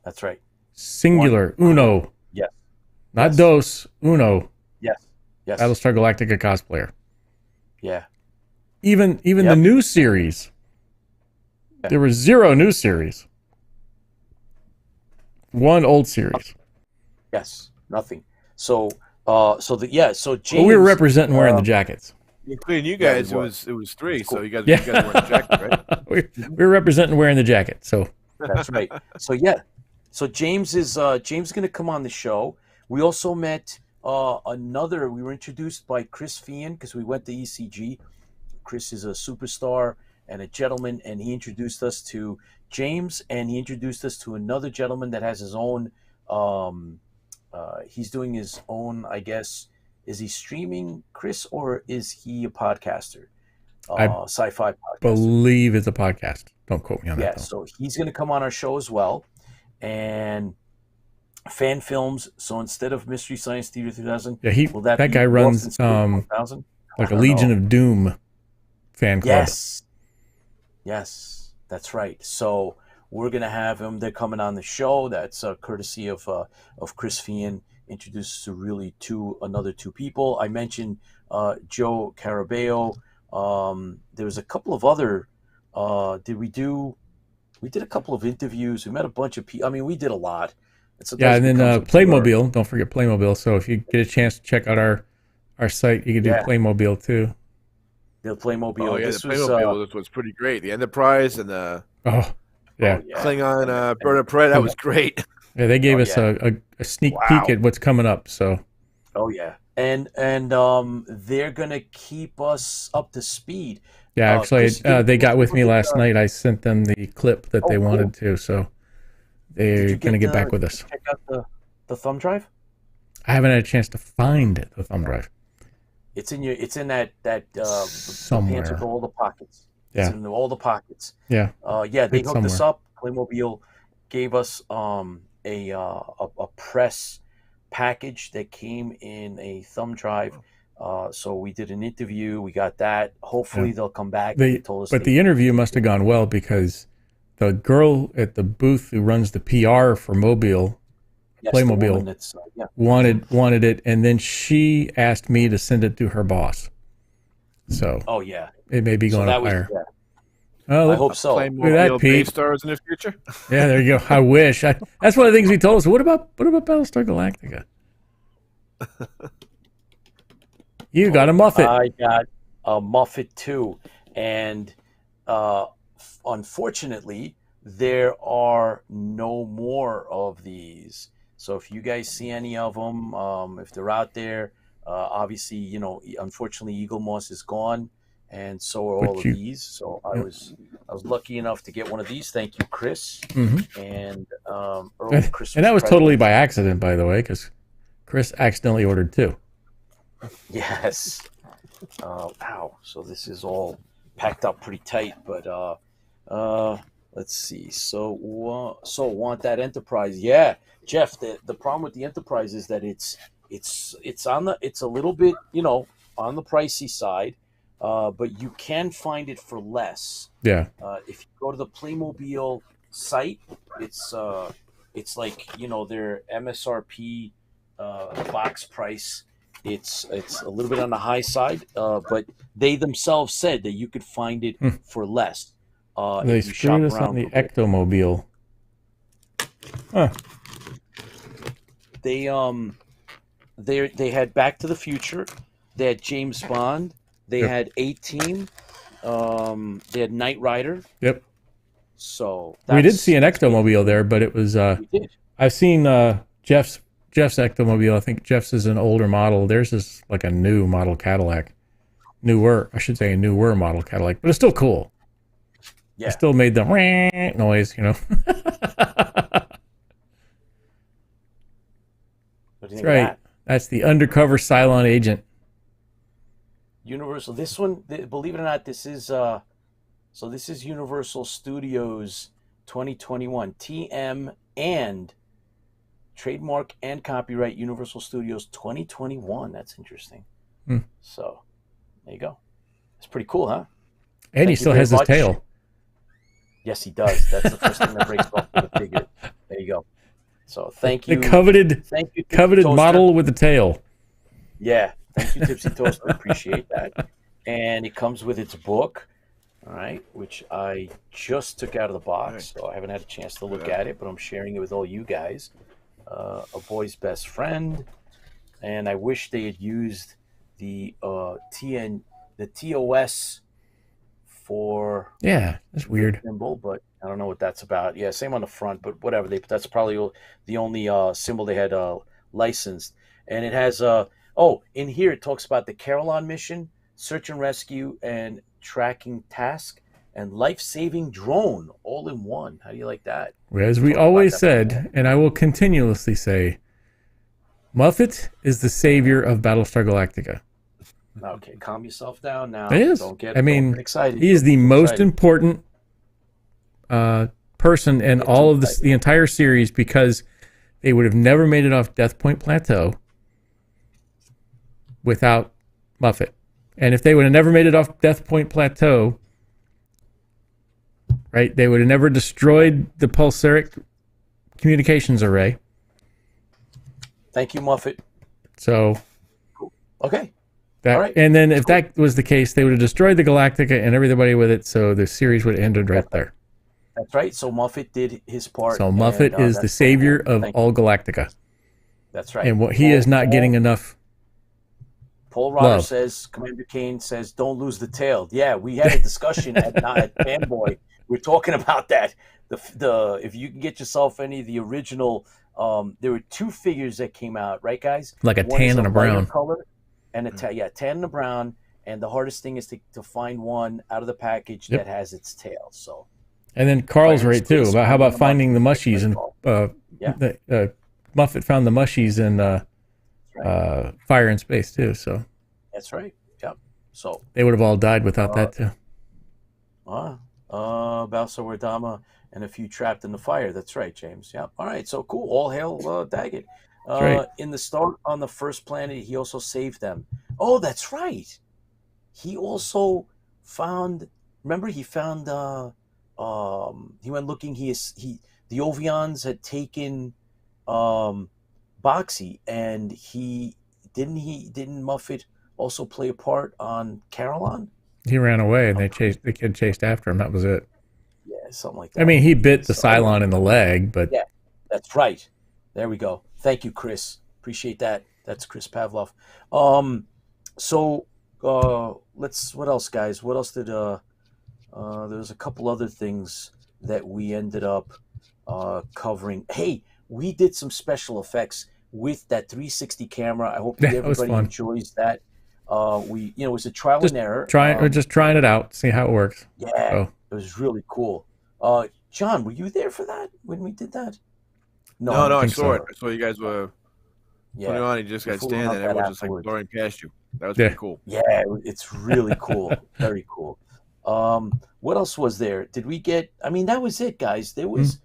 That's right. Singular. Uno. Yes. Not dos. Uno. Yes. Battlestar Galactica cosplayer. Yeah. Even the new series. There were 0 new series. 1 old series. Yes. Nothing. So James. Well, we were representing wearing the jackets. Including you guys, it was 3. Cool. So you guys were wearing the jacket, right? we were representing wearing the jacket. So that's right. So James is going to come on the show. We also met we were introduced by Chris Fian because we went to ECG. Chris is a superstar and a gentleman, and he introduced us to James, and he introduced us to another gentleman that has his own. He's doing his own, I guess. Is he streaming, Chris, or is he a podcaster? Sci-fi podcaster. Believe it's a podcast. Don't quote me on that. Yeah, so he's going to come on our show as well. And fan films. So instead of Mystery Science Theater 3000, that guy runs like a Legion of Doom fan club. Yes, that's right. So we're gonna have him. They're coming on the show. That's courtesy of Chris Fian. Introduced to really another two people. I mentioned Joe Carabeo. There was a couple of other. We did a couple of interviews. We met a bunch of people. I mean, we did a lot. And then Playmobil. Don't forget Playmobil. So if you get a chance to check out our site, you can do Playmobil too. The Playmobil. Oh, yeah, the Playmobil was pretty great. The Enterprise and the Klingon Bird of Prey. That was great. Yeah, they gave us a sneak peek at what's coming up. So. Oh yeah, and they're gonna keep us up to speed. Yeah, actually, they got with me last night. I sent them the clip that they wanted to, so they're going to get back with us. Check out the thumb drive. I haven't had a chance to find the thumb drive. It's in that somewhere. pants with all the pockets. Yeah, it's in all the pockets. Yeah. They hooked us up. Playmobil gave us a press package that came in a thumb drive. So we did an interview. We got that. Hopefully they'll come back. They told us but the interview must have gone well because the girl at the booth who runs the PR for Mobile, Playmobil, wanted it, and then she asked me to send it to her boss. So it may be going up higher. Oh, I hope so. Look at that, Pete. Stars in the future. Yeah, there you go. I wish. That's one of the things he told us. What about Battlestar Galactica? You got a Muffet. I got a Muffet too, and unfortunately, there are no more of these. So if you guys see any of them, if they're out there, obviously, you know, unfortunately, Eagle Moss is gone, and so are all of these. So I was lucky enough to get one of these. Thank you, Chris. Mm-hmm. And early Christmas and that was present. totally by accident, by the way, because Chris accidentally ordered 2. Yes. Wow. So this is all packed up pretty tight, but let's see. So want that Enterprise? Yeah, Jeff. The problem with the Enterprise is that it's a little bit, you know, on the pricey side, but you can find it for less. Yeah. If you go to the Playmobil site, it's like, you know, their MSRP box price. It's a little bit on the high side, but they themselves said that you could find it for less. They screwed us on the Ectomobile. Huh. They had Back to the Future, they had James Bond, they had A-Team, they had Knight Rider. Yep. So we did see an Ectomobile there, but it was I've seen Jeff's Ectomobile. I think Jeff's is an older model. Theirs is like a new model Cadillac. Newer model Cadillac, but it's still cool. Yeah. It still made the noise, you know. That's right. That's the undercover Cylon agent. Universal. This one, believe it or not, this is this is Universal Studios 2021 TM and trademark and copyright Universal Studios 2021. That's interesting. So there you go. It's pretty cool, huh? And he still has his tail. Yes, he does. That's the first thing that breaks off the figure. There you go. So thank you. The coveted model with the tail. Yeah. Thank you, Tipsy Toaster. Appreciate that. And it comes with its book, all right, which I just took out of the box, so I haven't had a chance to look at it, but I'm sharing it with all you guys. A Boy's Best Friend, and I wish they had used the TOS for that's weird symbol, but I don't know what that's about. Yeah, same on the front, but whatever. That's probably the only symbol they had licensed, and it has in here it talks about the Carillon mission, search and rescue, and tracking task, and life-saving drone all in one. How do you like that? As we always said, and I will continuously say, Muffet is the savior of Battlestar Galactica. Okay, calm yourself down now. It is. Don't get excited. He is the most important person in all of the entire series, because they would have never made it off Death Point Plateau without Muffet. And if they would have never made it off Death Point Plateau, right, they would have never destroyed the pulsaric communications array. Thank you, Muffet. So, okay. All right. And then if that was the case, they would have destroyed the Galactica and everybody with it, so the series would have ended right there. That's right. So Muffet did his part. So Muffet is the savior of all Galactica. That's right. And what he is not getting enough. Paul Rotter says, Commander Kane says, don't lose the tail. Yeah, we had a discussion at Fanboy. We're talking about that. The if you can get yourself any of the original, there were 2 figures that came out, right, guys? Like a tan and a brown. Color and tan and a brown. And the hardest thing is to find one out of the package that has its tail. So. And then Carl's right too. About how about finding the mushies and Muffet found the mushies and Fire in Space too. So. That's right. Yep. So they would have all died without that too. Balsa Wardama and a few trapped in the fire. That's right, James. Yeah. All right. So cool. All hail Daggett. That's right. In the start on the first planet, he also saved them. Oh, that's right. He also found. Remember, he found. He went looking. The Ovions had taken Boxy, and didn't Muffet also play a part on Carolon? He ran away, and the kid chased after him. That was it. Yeah, something like that. I mean, he bit the Cylon in the leg, but yeah, that's right. There we go. Thank you, Chris. Appreciate that. That's Chris Pavlov. So what else, guys? What else did there was a couple other things that we ended up covering. Hey, we did some special effects with that 360 camera. I hope everybody enjoys that. It was a trial and error. We're just trying it out, see how it works. Yeah, It was really cool. John, were you there for that when we did that? No, I saw it. I saw you guys were putting on. You just got standing there. Everyone's just like blurring past you. That was pretty cool. Yeah, it's really cool. Very cool. What else was there? Did we get? I mean, that was it, guys. It was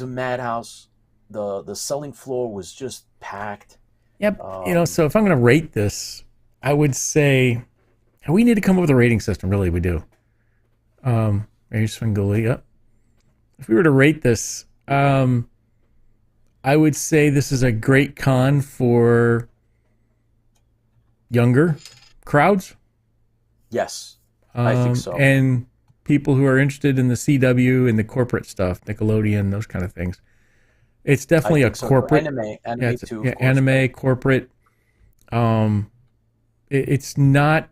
a madhouse. The selling floor was just packed. Yep. So if I'm going to rate this, I would say we need to come up with a rating system. Really, we do. Maybe Svengoolie. Yep. If we were to rate this, I would say this is a great con for younger crowds. Yes, I think so. And people who are interested in the CW and the corporate stuff, Nickelodeon, those kind of things. It's definitely a corporate anime too. Yeah, anime, corporate. It's not.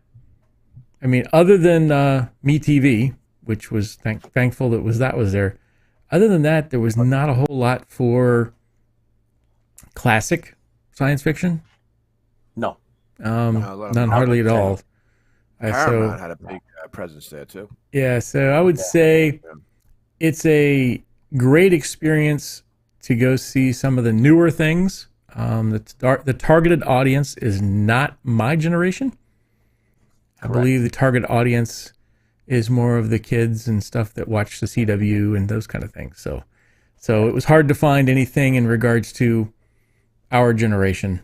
I mean, other than MeTV, which was thankful that was there. Other than that, there was not a whole lot for classic science fiction. No. None hardly at all. Paramount had a big presence there too. Yeah, so I would say it's a great experience to go see some of the newer things. The targeted audience is not my generation. I believe the target audience is more of the kids and stuff that watch the CW and those kind of things. So it was hard to find anything in regards to our generation.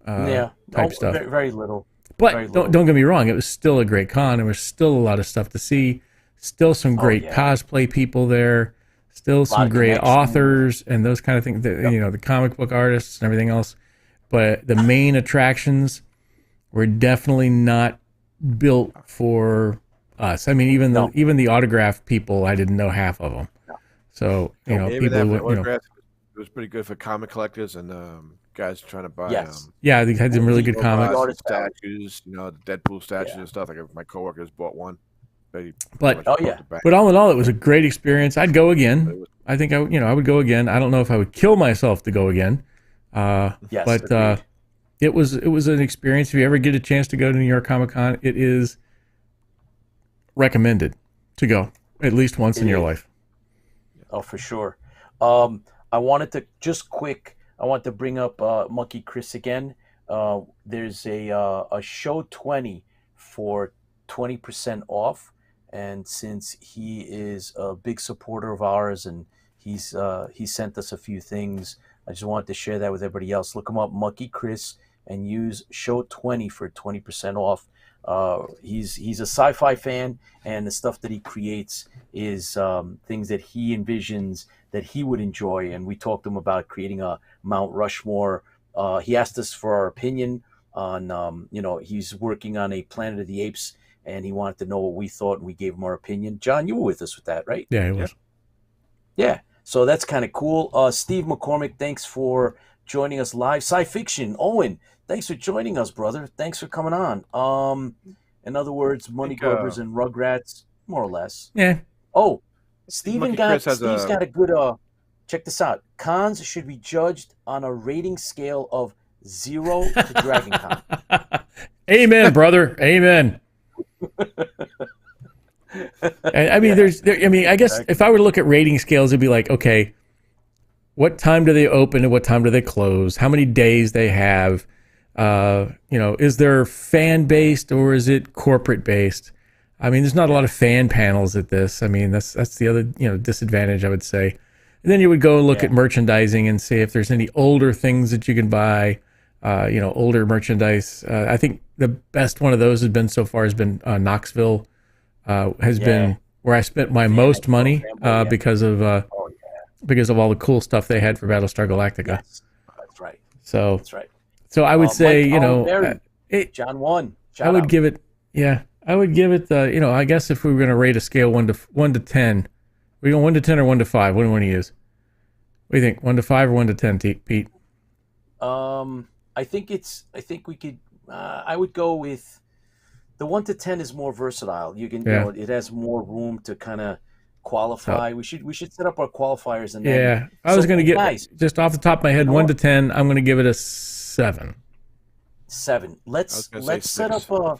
Type stuff. Very little. But don't get me wrong, it was still a great con. There was still a lot of stuff to see. Still some great cosplay people there. Still some great authors and those kind of things. The comic book artists and everything else. But the main attractions were definitely not built for us. I mean, even the autograph people, I didn't know half of them. So it was pretty good for comic collectors and guys trying to buy. They had some really good comics. Statues, the Deadpool statues and stuff. Like my coworkers bought one. But all in all, it was a great experience. I'd go again. I think I would go again. I don't know if I would kill myself to go again. But it was an experience. If you ever get a chance to go to New York Comic Con, it is recommended to go at least once in your life. Oh, for sure. I wanted to bring up Monkey Chris again. There's a show 20 for 20% off. And since he is a big supporter of ours and he sent us a few things, I just wanted to share that with everybody else. Look him up, Monkey Chris, and use show 20 for 20% off. He's a sci-fi fan, and the stuff that he creates is things that he envisions that he would enjoy. And we talked to him about creating a Mount Rushmore. He asked us for our opinion on, he's working on a Planet of the Apes, and he wanted to know what we thought, and we gave him our opinion. John, you were with us with that, right? Yeah, he was. Yeah, so that's kind of cool. Steve McCormick, thanks for joining us live. Sci-Fiction, Owen, thanks for joining us, brother. Thanks for coming on. In other words, Money Grubbers and Rugrats, more or less. Yeah. Oh, Steve's got a good, check this out. Cons should be judged on a rating scale of 0 to Dragon Con. Amen, brother. Amen. I mean, I guess if I were to look at rating scales, it'd be like, okay, what time do they open and what time do they close? How many days they have? Is there fan based or is it corporate based? I mean, there's not a lot of fan panels at this. I mean, that's the other, disadvantage, I would say. And then you would go look at merchandising and see if there's any older things that you can buy, older merchandise. I think the best one of those has been Knoxville, been where I spent my most money because of all the cool stuff they had for Battlestar Galactica. Yes, that's right. So That's right. So I would say, John 1. I would give it, I guess if we were going to rate a scale 1 to 10, we go 1 to 10 or 1 to 5. What do we want to use? What do you think? 1 to 5 or 1 to 10, Pete? I think we could. I would go with the 1 to 10 is more versatile. You can, it has more room to kind of qualify. We should set up our qualifiers and then. I was going to get just off the top of my head 1 to 10. I'm going to give it a 7. 7. Let's set up a.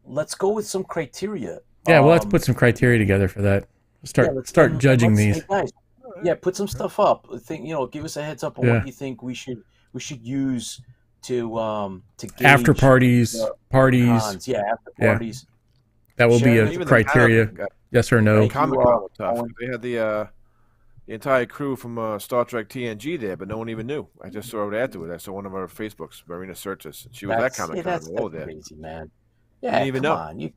Let's go with some criteria. Yeah, well, let's put some criteria together for that. Start judging these. Guys, put some stuff up. Give us a heads up on what you think we should use to gauge after parties. After parties. That will be a criteria. Yes or no. They had the entire crew from Star Trek TNG there, but no one even knew. I just saw it afterward. I saw one of our Facebooks, Marina Sirtis. She was at Comic-Con. That's there. Crazy, man. Yeah, you didn't even know.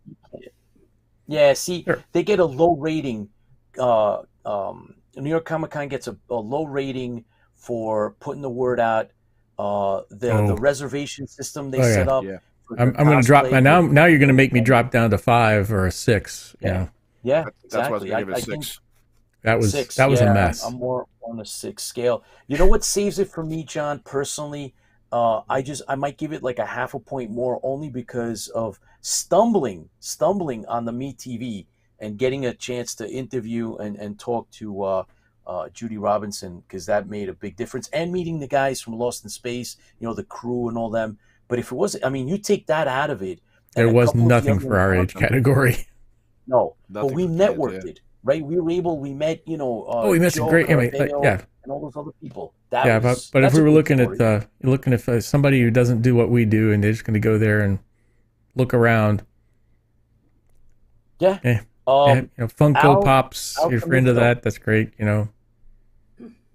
They get a low rating. New York Comic-Con gets a low rating for putting the word out. The reservation system they set up. Yeah. I'm going to drop now. Now you're going to make me drop down to 5 or a 6. Yeah, that's exactly. why I give it 6. That was 6. That was a mess. I'm more on a 6 scale. You know what saves it for me, John? Personally, I might give it like a half a point more, only because of stumbling on the Meet TV and getting a chance to interview and talk to Judy Robinson, because that made a big difference, and meeting the guys from Lost in Space, the crew and all them. But if it wasn't, you take that out of it. There was nothing for our age category. No, but we networked it, right? We met, we met some great, and all those other people. But if we were looking at somebody who doesn't do what we do and they're just going to go there and look around. Funko Pops, if you're into that, that's great,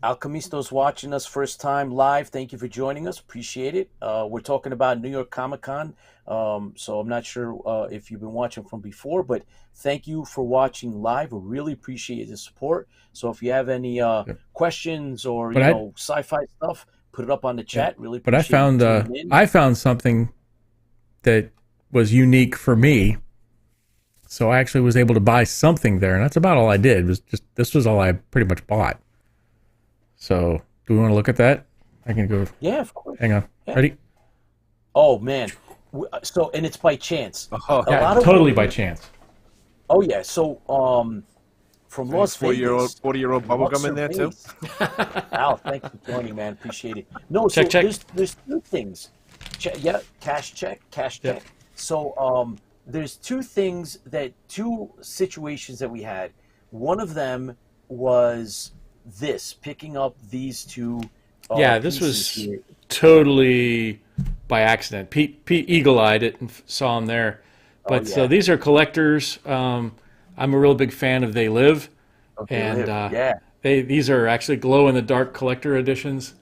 Alchemisto's watching us first time live. Thank you for joining us. Appreciate it. We're talking about New York Comic-Con. So I'm not sure if you've been watching from before, but thank you for watching live. We really appreciate the support. So if you have any questions or sci-fi stuff, put it up on the chat. Really appreciate it. I found something that was unique for me. So I actually was able to buy something there, and that's about all I did. This was all I pretty much bought. So, do we want to look at that? I can go. Yeah, of course. Hang on. Yeah. Ready? Oh man! So, and it's by chance. Totally by chance. Oh yeah. So, from Las Vegas, 40-year-old bubblegum in there too. Al, thanks for joining, man. Appreciate it. No, check. There's 2 things. Cash check. So, there's 2 situations that we had. One of them was picking up these 2. This was totally by accident. Pete eagle-eyed it and saw them there. But so these are collectors. I'm a real big fan of They Live. These are actually glow-in-the-dark collector editions.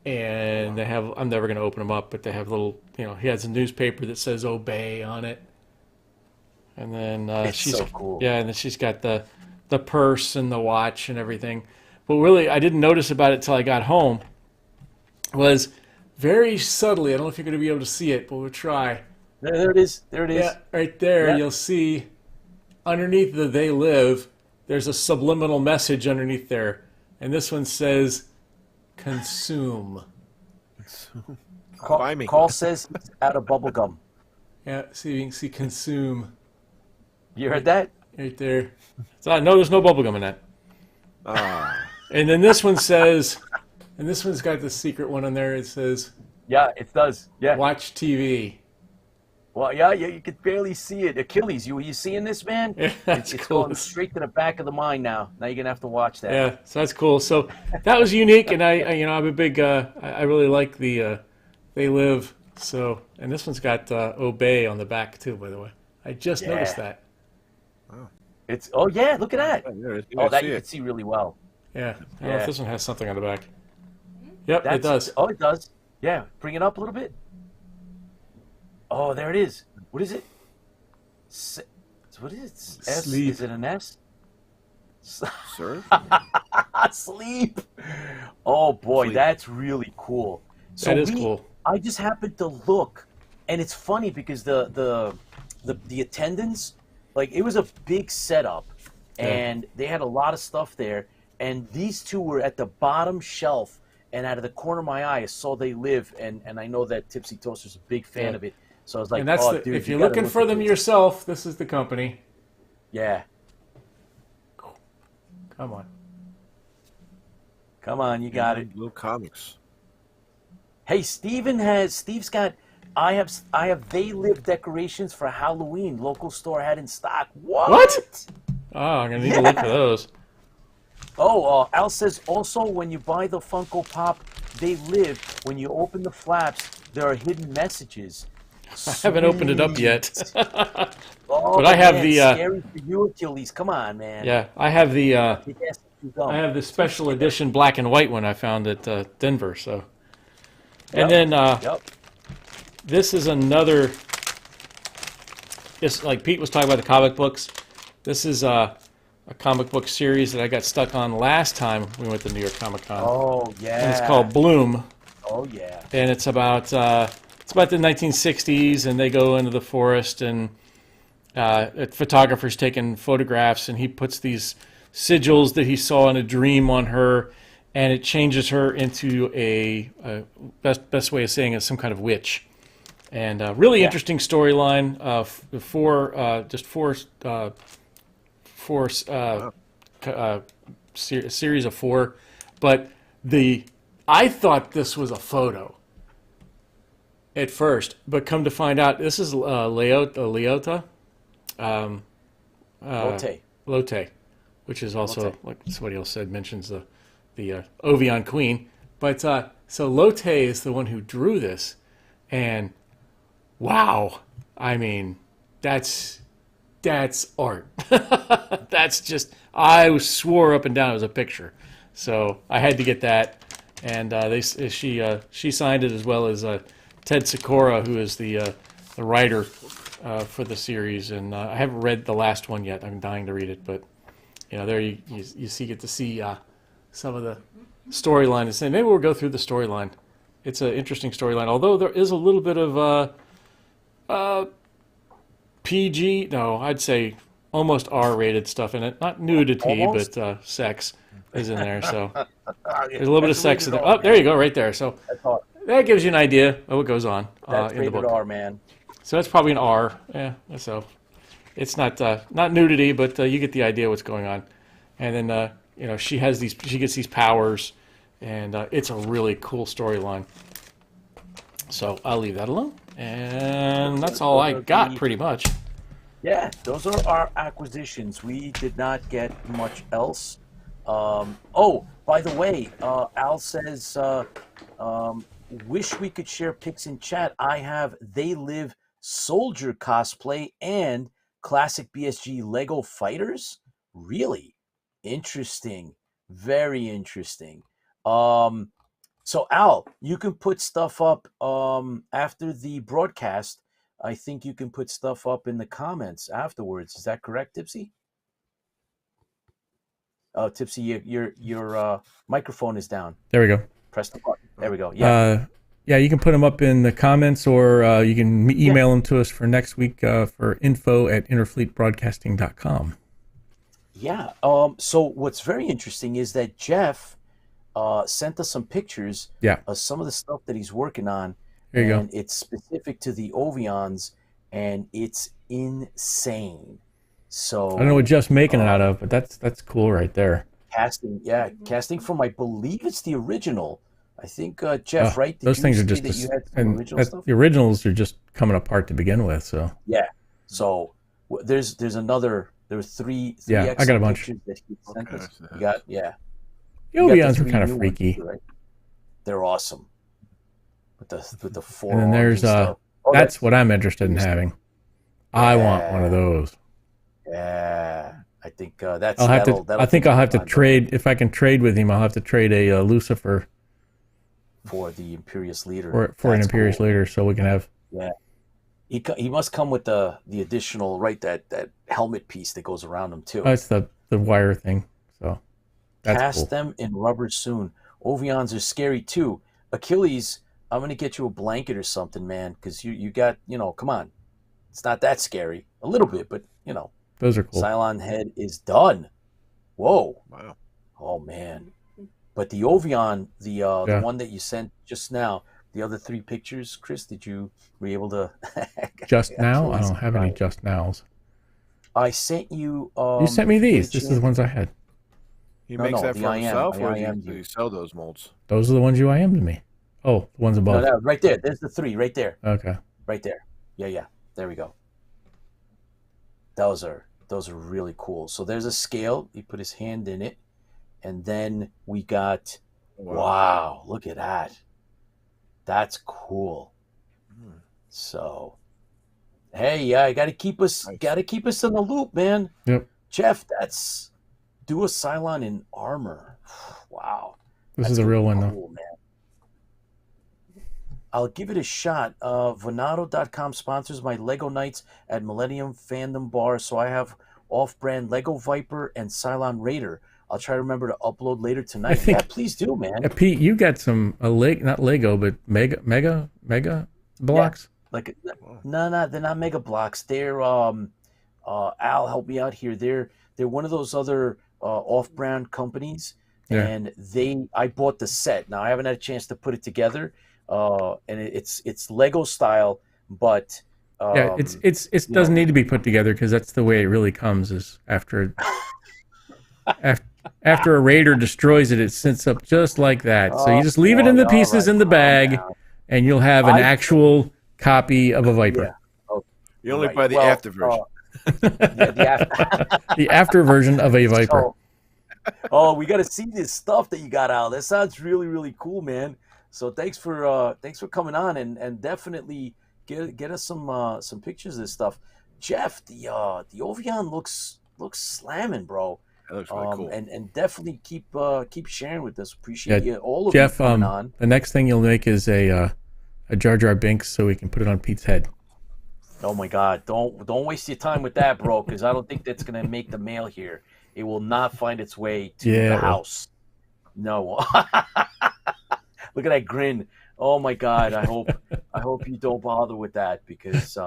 And they have, I'm never going to open them up, but they have little, he has a newspaper that says Obey on it. And then she's so cool. Yeah, and then she's got the purse and the watch and everything. But really, I didn't notice about it till I got home. Was very subtly, I don't know if you're going to be able to see it, but we'll try. There it is. Yeah, right there, you'll see underneath the They Live, there's a subliminal message underneath there. And this one says, consume. Buy me. Carl says it's out of bubble gum. Yeah, see, you can see consume. You heard that? Right there. So no, there's no bubblegum in that. And then this one says, and this one's got the secret one on there. It says, yeah, it does. Yeah. Watch TV. Well, yeah, you could barely see it. Achilles, you seeing this, man? Yeah, it's cool. Going straight to the back of the mind now. Now you're gonna have to watch that. Yeah, so that's cool. So that was unique, and I'm a big. I really like the They Live. So, and this one's got Obey on the back too, by the way. I just noticed that. It's look at that. Yeah, That you can see really well. Yeah. I don't know if this one has something on the back. Yep, it does. Oh, it does. Yeah, bring it up a little bit. Oh, there it is. What is it? What is it? S? Sleep. Is it an S? Sir? Sleep. Oh boy, Sleep. that's really cool. So That is cool. I just happened to look, and it's funny because the attendance, like, it was a big setup, and they had a lot of stuff there, and these two were at the bottom shelf, and out of the corner of my eye, I saw They Live, and I know that Tipsy Toaster's a big fan of it, so I was like, And that's dude, if you you're gotta looking look for at them this. yourself, this is the company. Yeah. Come on. Come on, you got it. Little comics. Hey, Steve's got, I have They Live decorations for Halloween. Local store had in stock. What? Oh, I'm going to need to look for those. Oh, Al says also when you buy the Funko Pop They Live, when you open the flaps, there are hidden messages. I haven't opened it up yet. Oh, but I have man, the scary for you, Achilles. Come on, man. yeah, I have the I I have the special edition black and white one I found at Denver. So, and Yep. then Yep. this is another. Just like Pete was talking about the comic books, this is a comic book series that I got stuck on last time we went to New York Comic Con. Oh yeah. And it's called Bloom, Oh yeah. and it's about the 1960s, and they go into the forest, and a photographer's taking photographs, and he puts these sigils that he saw in a dream on her, and it changes her into a best way of saying it, some kind of witch. And really interesting storyline. Series of 4, but I thought this was a photo at first, but come to find out, this is Leota. Lotte, which is also, like somebody else said, mentions the Ovion Queen. But so Lotte is the one who drew this, and wow, I mean, that's art. That's just, I swore up and down it was a picture, so I had to get that, and she signed it, as well as Ted Sikora, who is the writer for the series, and I haven't read the last one yet. I'm dying to read it, but there you get to see some of the storyline, and say maybe we'll go through the storyline. It's an interesting storyline, although there is a little bit of PG, no, I'd say almost R-rated stuff in it. Not nudity, Almost? but sex is in there. So there's a little bit of sex in there. Oh, there you go, right there. So that gives you an idea of what goes on That's in the book. rated R, man. So that's probably an R. Yeah, so it's not nudity, but you get the idea what's going on. And then she gets these powers, and it's a really cool storyline. So I'll leave that alone, and that's all I got pretty much. Yeah, those are our acquisitions. We did not get much else. Oh, by the way, Al says, wish we could share pics in chat. I have They Live soldier cosplay and classic BSG Lego fighters. Really interesting. Very interesting. So Al, you can put stuff up after the broadcast. I think you can put stuff up in the comments afterwards. Is that correct, Tipsy? Oh, Tipsy, your microphone is down. There we go. Press the button. There we go. Yeah. Yeah, you can put them up in the comments, or you can email them to us for next week for info@interfleetbroadcasting.com. Yeah. So what's very interesting is that Jeff sent us some pictures of some of the stuff that he's working on. There you and go. It's specific to the Ovions, and it's insane. So I don't know what Jeff's making it out of, but that's cool right there. Casting from, I believe it's the original. I think Jeff, right? Did Those you things are say just that you had some original stuff? the originals are just coming apart to begin with. So Yeah. So there's another. There were three Yeah, I got a bunch. pictures that he sent us. Okay. You got the Ovions were kind of freaky. Too, right? They're awesome. With the four. And then there's stuff. that's what I'm interested in having. I want one of those. Yeah, I think that's. I think I'll have to trade. If I can trade with him, I'll have to trade a Lucifer for the Imperious Leader. For an Imperious Leader, so we can have. Yeah, he must come with the additional that helmet piece that goes around him too. That's the wire thing. So that's cast cool. them in rubber soon. Ovions are scary too. Achilles, I'm gonna get you a blanket or something, man, because you got come on, it's not that scary. A little bit, but those are cool. Cylon head is done. Whoa! Wow! Oh man! But the Ovion, the one that you sent just now, the other 3 pictures, Chris, were you able to? Just now, I don't have any just nows. I sent you. You sent me these. This is the ones I had. He makes that for himself, or do you sell those molds? Those are the ones you IM'd me. Oh, the ones above. No, right there. There's the 3 right there. Okay. Right there. Yeah. There we go. Those are really cool. So there's a scale. He put his hand in it, and then we got. Wow! Look at that. That's cool. So, hey, yeah, I got to keep us in the loop, man. Yep. Jeff, that's do a Cylon in armor. Wow. This is a real one, though. Man. I'll give it a shot. Venado.com sponsors my Lego nights at Millennium Fandom Bar, so I have off-brand Lego Viper and Cylon Raider. I'll try to remember to upload later tonight. Yeah, please do, man. Pete, you got some not Lego, but mega blocks. Yeah, no, they're not mega blocks. They're Al, help me out here. They're one of those other off-brand companies, and I bought the set. Now I haven't had a chance to put it together, and it's Lego style, but it doesn't need to be put together because that's the way it really comes. Is after a raider destroys it, it sits up just like that. So you just leave it in the pieces in the bag, and you'll have an actual copy of a Viper. Yeah. Okay. You only buy the after version. The after version of a Viper. We got to see this stuff that you got out. That sounds really, really cool, man. So thanks for coming on and definitely get us some pictures of this stuff. Jeff, the Ovion looks slamming, bro. That looks really cool. And definitely keep sharing with us. Appreciate you all of Jeff, you coming on. The next thing you'll make is a Jar Jar Binks so we can put it on Pete's head. Oh my God! Don't waste your time with that, bro, because I don't think that's gonna make the mail here. It will not find its way to the house. No. Look at that grin. Oh my God! I hope you don't bother with that because,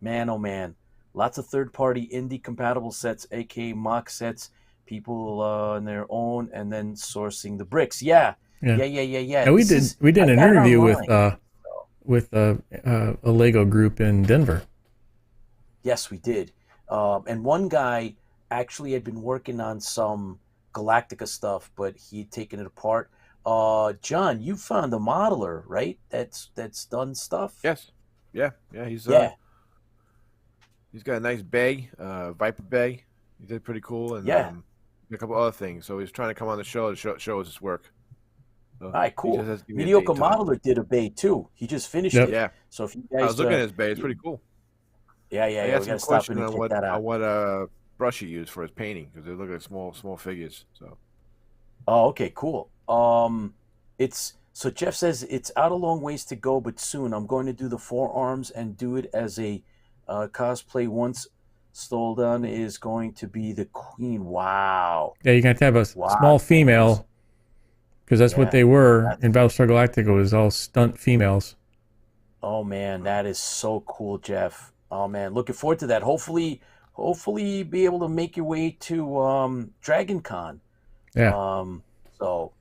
man, oh man, lots of third-party indie compatible sets, aka mock sets. People on their own, and then sourcing the bricks. Yeah. And we did an interview with a Lego group in Denver. Yes, we did. And one guy actually had been working on some Galactica stuff, but he had taken it apart. John, you found a modeler, right? That's done stuff. Yes. Yeah. He's got a nice bay, Viper bay. He did pretty cool, and a couple other things. So he's trying to come on the show to show us his work. So all right, cool. Mediocre Modeler did a bay too. He just finished it. Yeah. So if you guys, I was looking at his bay. It's pretty cool. Yeah. We gotta stop and check that out. On what brush he used for his painting because they look like small figures. So. Oh, okay, cool. So Jeff says it's out a long ways to go, but soon I'm going to do the forearms and do it as a cosplay. Once Stoldan is going to be the queen. Wow. Yeah, you're going to have a small female because that's what they were in Battlestar Galactica. Was all stunt females. Oh man, that is so cool, Jeff. Oh man, looking forward to that. Hopefully be able to make your way to Dragon Con. Yeah. So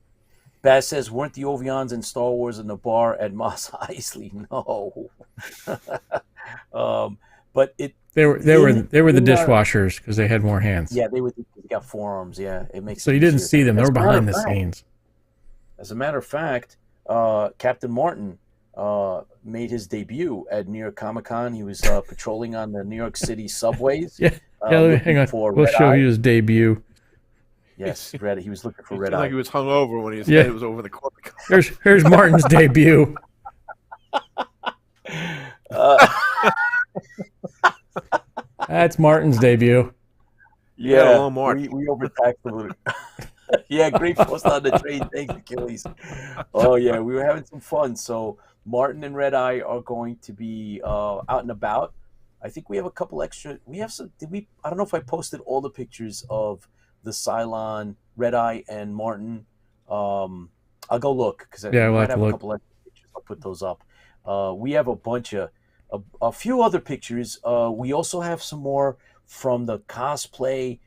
Baz says, weren't the Ovions in Star Wars in the bar at Mos Eisley? No. But they were the dishwashers because they had more hands. Yeah, they got forearms. Yeah, it makes. So you didn't see them; they were behind the scenes. As a matter of fact, Captain Martin made his debut at New York Comic Con. He was patrolling on the New York City subways. Hang on. We'll show you his debut. Yes, he was looking for Red Eye. Like he was hungover when his head was over the corner. Here's Martin's debut. That's Martin's debut. Yeah, long march. we overtaxed a little. Yeah, great post on the train. Thanks, Achilles. Oh yeah, we were having some fun. So Martin and Red Eye are going to be out and about. I think we have a couple extra. We have some. Did we? I don't know if I posted all the pictures of the Cylon, Red Eye, and Martin. I'll go look because Yeah, we we'll might have to have a look. couple extra pictures. I'll put those up. We have a bunch of a few other pictures. We also have some more from the cosplay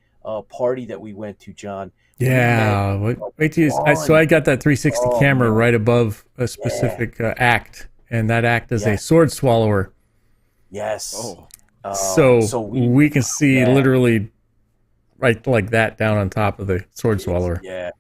party that we went to, John. We Yeah. met Wait till you, so one. I got that 360 Oh camera man, right above a yeah, specific act, and that act is a yes, sword swallower. yes. Oh, So So we can see yeah, literally right like that down on top of the sword swallower. yeah.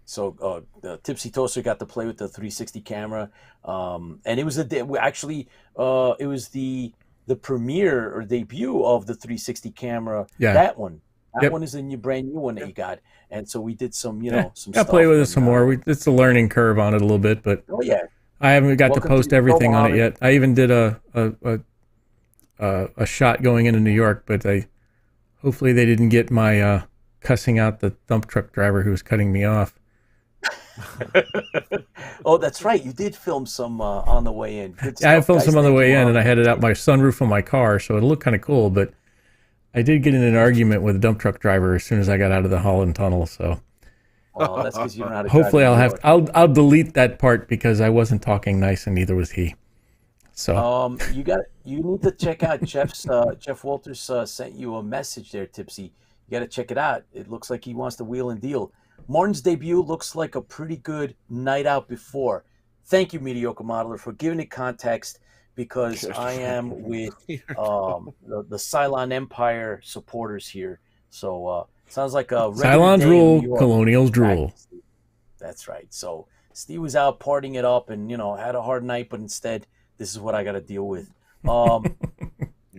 So the Tipsy Toaster got to play with the 360 camera, and it was actually it was the premiere or debut of the 360 camera. Yeah. That one, Yep. is a brand new one that you got, and so we did some Yeah. some Got to play stuff, with it and some more. It's a learning curve on it a little bit, but oh yeah, I haven't got to welcome to post the show, everything on it Mohammed. yet. I even did a shot going into New York, but hopefully they didn't get my cussing out the dump truck driver who was cutting me off. Oh, that's right. You did film some on the way in. Good Yeah, I stuff, filmed guys. some on the Thank you, way in, and I Mohammed. had it out my sunroof of my car, so it looked kind of cool. But I did get in an argument with a dump truck driver as soon as I got out of the Holland Tunnel. So Oh, that's because you don't know how to drive hopefully in I'll New have York. I'll delete that part because I wasn't talking nice, and neither was he. So You need to check out Jeff Walters sent you a message there, Tipsy. You got to check it out. It looks like he wants to wheel and deal. Martin's debut looks like a pretty good night out before. Thank you, Mediocre Modeler, for giving it context because I am with the Cylon Empire supporters here. So sounds like a regular Cylons day in rule, New York. colonials drool. Exactly. That's right. So Steve was out partying it up and had a hard night, but instead this is what I got to deal with.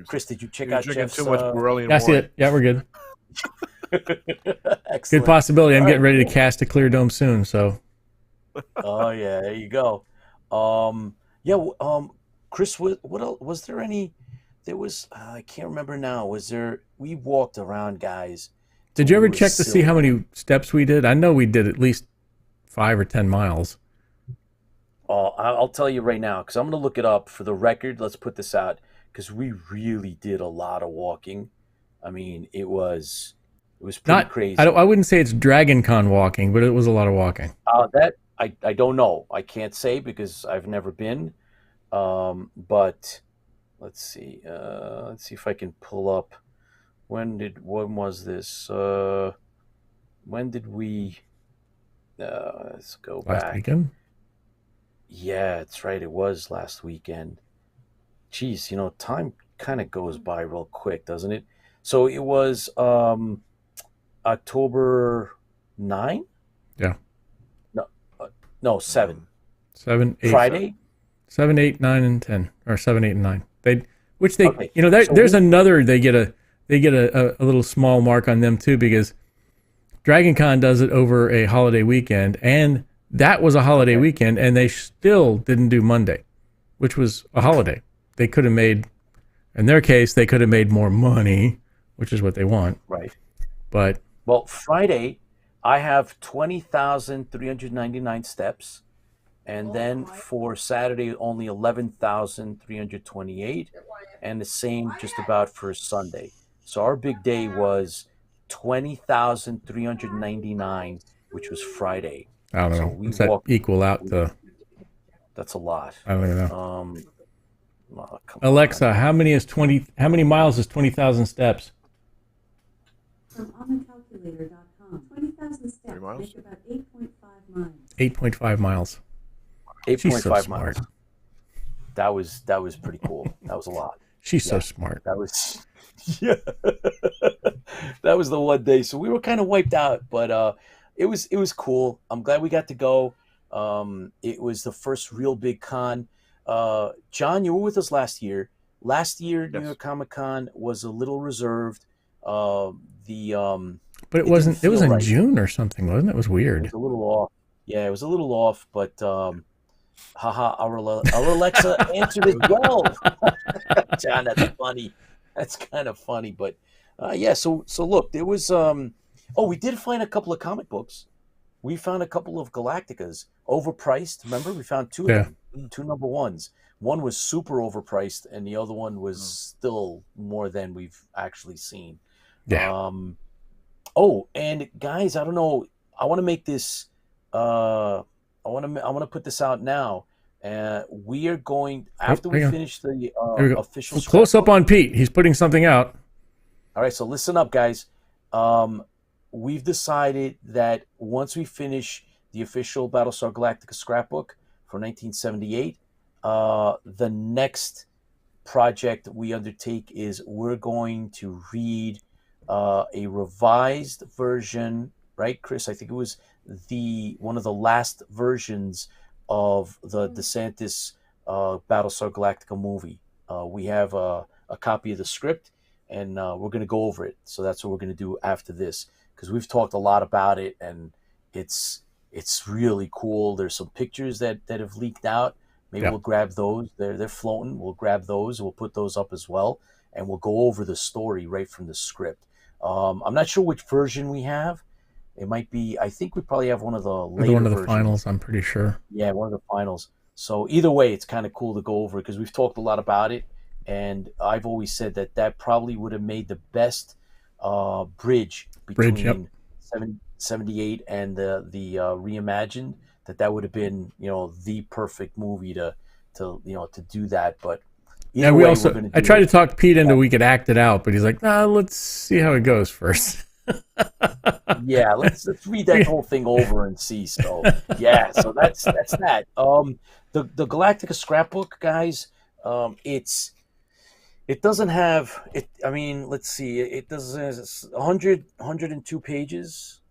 Chris, did you check you're out drinking Jeff's? too much Borelli That's morning. it. Yeah, we're good. Good Excellent. possibility. I'm All getting right, ready to cool. cast a clear dome soon. So Oh yeah, there you go. Chris, what else, was there any? There was I can't remember now. Was there? We walked around, guys, did till you we ever were check to see silly. how many steps we did? I know we did at least 5 or 10 miles. I'll tell you right now because I'm going to look it up for the record. Let's put this out because we really did a lot of walking. I mean, it was pretty Not, crazy. I wouldn't say it's Dragon Con walking, but it was a lot of walking. That I don't know. I can't say because I've never been. But let's see. Let's see if I can pull up. When was this? When did we? Let's go Last back. weekend? Yeah, that's right. It was last weekend. Geez, time kind of goes by real quick, doesn't it? So it was October 9? Yeah. No, no, 7. 7, 8, Friday? 7, 8, 9, and 10, or 7, 8, and 9. Okay. So There's another. They get a little small mark on them too because Dragon Con does it over a holiday weekend, and that was a holiday Okay. weekend, and they still didn't do Monday, which was a holiday. They could have made, in their case, they could have made more money, which is what they want. Right. But Well, Friday, I have 20,399 steps. And then for Saturday, only 11,328. And the same just about for Sunday. So our big day was 20,399, which was Friday. I don't So know. we Does that walked. equal out to? That's a lot. I don't even know. Come Alexa, on. how many miles is 20,000 steps? From Untitled.com. 20,000 steps 3 miles? make about 8.5 miles. 8.5 miles. She's so 8.5 smart. miles. That was pretty cool. That was a lot. She's so Yeah. smart. That was yeah. That was the one day. So we were kind of wiped out, but it was cool. I'm glad we got to go. It was the first real big con. John, you were with us last year. Last year, New Yes. York Comic Con was a little reserved. But it it wasn't. didn't It was feel in right. June or something, wasn't it? It was It weird. was a little off. Yeah, it was a little off, but haha, our Alexa answered as well. John, that's funny. That's kind of funny, but yeah. So look, there was we did find a couple of comic books. We found a couple of Galacticas overpriced. Remember, we found two of Yeah. them, two number ones. One was super overpriced, and the other one was still more than we've actually seen. Yeah. Oh, and guys, I don't know. I want to make this. I want to put this out now. We are going after we hang on. finish the There we go. official Close up scrapbook. on Pete. He's putting something out. All right, so listen up, guys. We've decided that once we finish the official Battlestar Galactica scrapbook for 1978, the next project we undertake is we're going to read a revised version, right, Chris? I think it was one of the last versions of the DeSantis Battlestar Galactica movie. We have a copy of the script, and we're going to go over it. So that's what we're going to do after this, because we've talked a lot about it, and it's really cool. There's some pictures that have leaked out. Maybe we'll grab those. They're floating. We'll grab those. We'll put those up as well, and we'll go over the story right from the script. I'm not sure which version we have. It might be. I think we probably have one of the later one of the versions. finals. I'm pretty sure. Yeah, one of the finals. So either way, it's kind of cool to go over because we've talked a lot about it, and I've always said that probably would have made the best bridge between 78 and the reimagined. That would have been the perfect movie to do that. But either way, we're gonna I tried to talk Pete into we could act it out, but he's like, nah, let's see how it goes first. Yeah, let's read that whole thing over and see. So yeah, so that's that. The Galactica scrapbook, guys. It doesn't have it. I mean, let's see. It does 102 pages,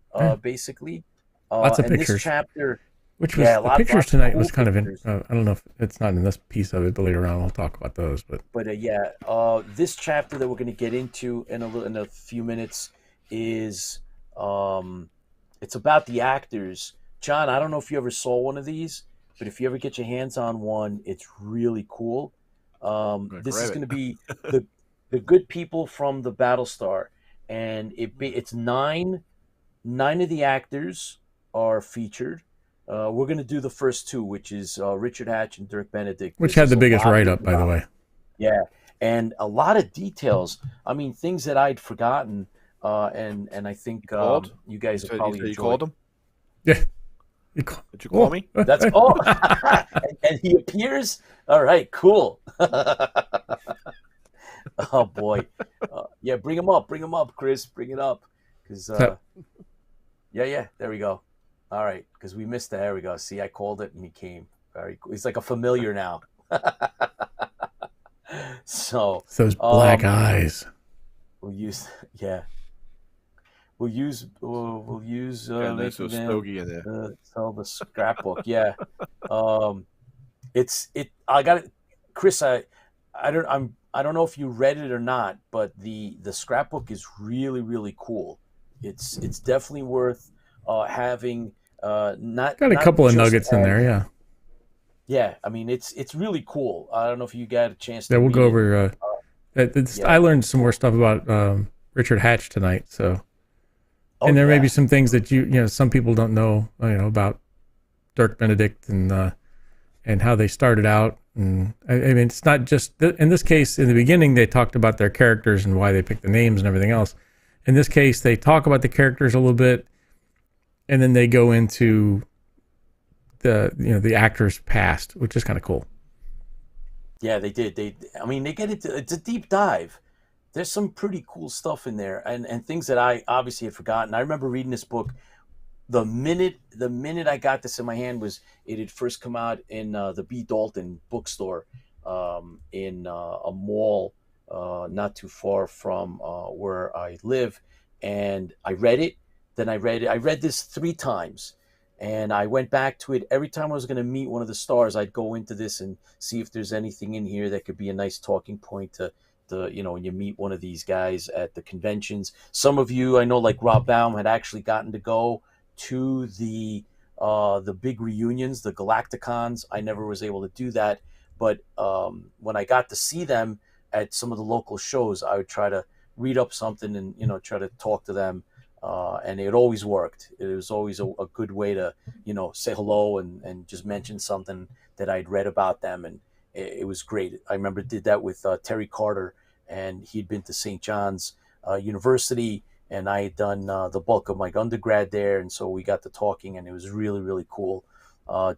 basically. Lots of and pictures. This chapter, which was the pictures lots of tonight cool was kind pictures. of I don't know if it's not in this piece of it, but later on we'll talk about those. But This chapter that we're going to get into in a few minutes is it's about the actors. John, I don't know if you ever saw one of these, but if you ever get your hands on one, it's really cool. This is going to be the good people from the Battlestar, and it's nine of the actors are featured. We're going to do the first two, which is Richard Hatch and Dirk Benedict, which had the biggest write-up, by the way. Yeah, and a lot of details. I mean, things that I'd forgotten, and I think you guys have probably enjoyed. You called him? Yeah. Did you call me? That's all. and he appears. All right, cool. Oh boy, yeah. Bring him up, Chris. Bring it up, because yeah. There we go. All right, because we missed that. There we go. See, I called it and he came. Very cool. He's like a familiar now. So those black eyes. We'll use We'll use there's a stogie in there. Sell the scrapbook. Yeah. I got it, Chris. I don't know if you read it or not, but the scrapbook is really, really cool. It's definitely worth having. Not got a couple of nuggets in there. Yeah. Yeah, I mean it's really cool. I don't know if you got a chance to. Yeah, we'll read go over. I learned some more stuff about Richard Hatch tonight. So. And there may be some things that some people don't know, about Dirk Benedict and how they started out. And I mean, it's not just in this case. In the beginning, they talked about their characters and why they picked the names and everything else. In this case, they talk about the characters a little bit, and then they go into the actors' past, which is kind of cool. Yeah, they did. They get into it's a deep dive. There's some pretty cool stuff in there, and things that I obviously had forgotten. I remember reading this book the minute I got this in my hand it had first come out in the B. Dalton bookstore in a mall not too far from where I live, and I read it. Then I read this 3 times, and I went back to it every time I was going to meet one of the stars. I'd go into this and see if there's anything in here that could be a nice talking point to when you meet one of these guys at the conventions. Some of you I know, like Rob Baum, had actually gotten to go to the big reunions, the Galacticons. I never was able to do that, but when I got to see them, at some of the local shows, I would try to read up something and try to talk to them, and it always worked. It was always a good way to say hello and just mention something that I'd read about them, and it was great. I remember did that with Terry Carter, and he'd been to St. John's University, and I had done the bulk of my undergrad there, and so we got to talking, and it was really, really cool.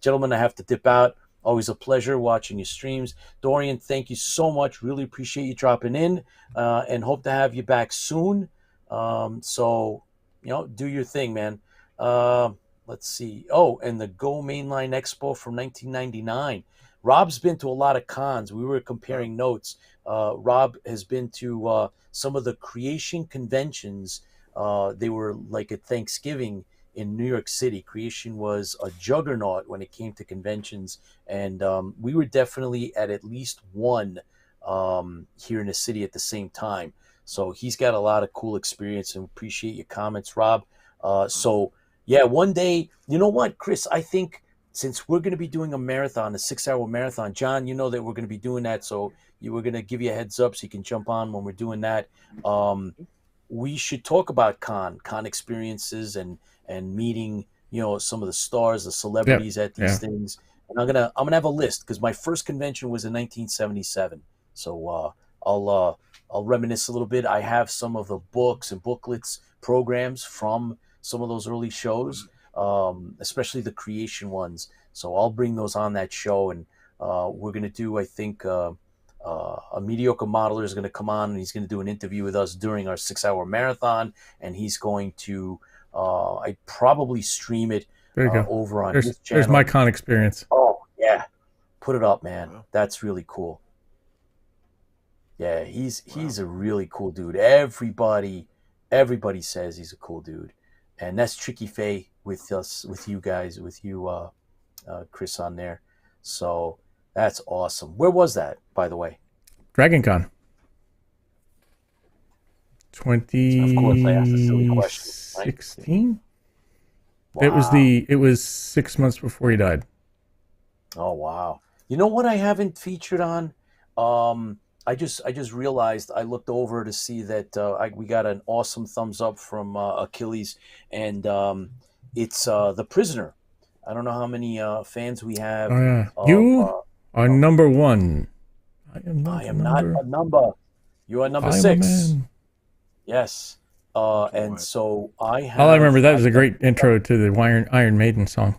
Gentlemen, I have to dip out. Always a pleasure watching your streams. Dorian, thank you so much. Really appreciate you dropping in, and hope to have you back soon. So, do your thing, man. Let's see. Oh, and the Go Mainline Expo from 1999. Rob's been to a lot of cons. We were comparing notes. Rob has been to some of the creation conventions. They were like at Thanksgiving in New York City. Creation was a juggernaut when it came to conventions, and we were definitely at least one here in the city at the same time. So he's got a lot of cool experience, and appreciate your comments, Rob. So yeah, one day, you know what, Chris, I think since we're going to be doing a marathon, a 6-hour marathon, John, you know that we're going to be doing that. So we're going to give you a heads up so you can jump on when we're doing that. We should talk about con experiences and meeting, some of the stars, the celebrities at these things. And I'm gonna have a list because my first convention was in 1977. So I'll reminisce a little bit. I have some of the books and booklets, programs from some of those early shows, especially the creation ones. So I'll bring those on that show, and we're gonna do, I think, a mediocre modeler is going to come on, and he's going to do an interview with us during our 6-hour marathon, and he's going to I'd probably stream it over on his channel. There's my con experience. Oh yeah, put it up, man. That's really cool. Yeah, he's a really cool dude. Everybody says he's a cool dude, and that's Tricky Faye with us, with you guys, with you, Chris, on there. So that's awesome. Where was that, by the way? Dragon Con. Of course, I asked a silly question. 2016. Wow. It was 6 months before he died. Oh wow! You know what I haven't featured on? I just realized, I looked over to see that we got an awesome thumbs up from Achilles, and it's The Prisoner. I don't know how many fans we have. Oh yeah, you are number one. I am not a number. You are number 6. Yes. And so I have. All I remember, that was a great intro to the Iron Maiden song.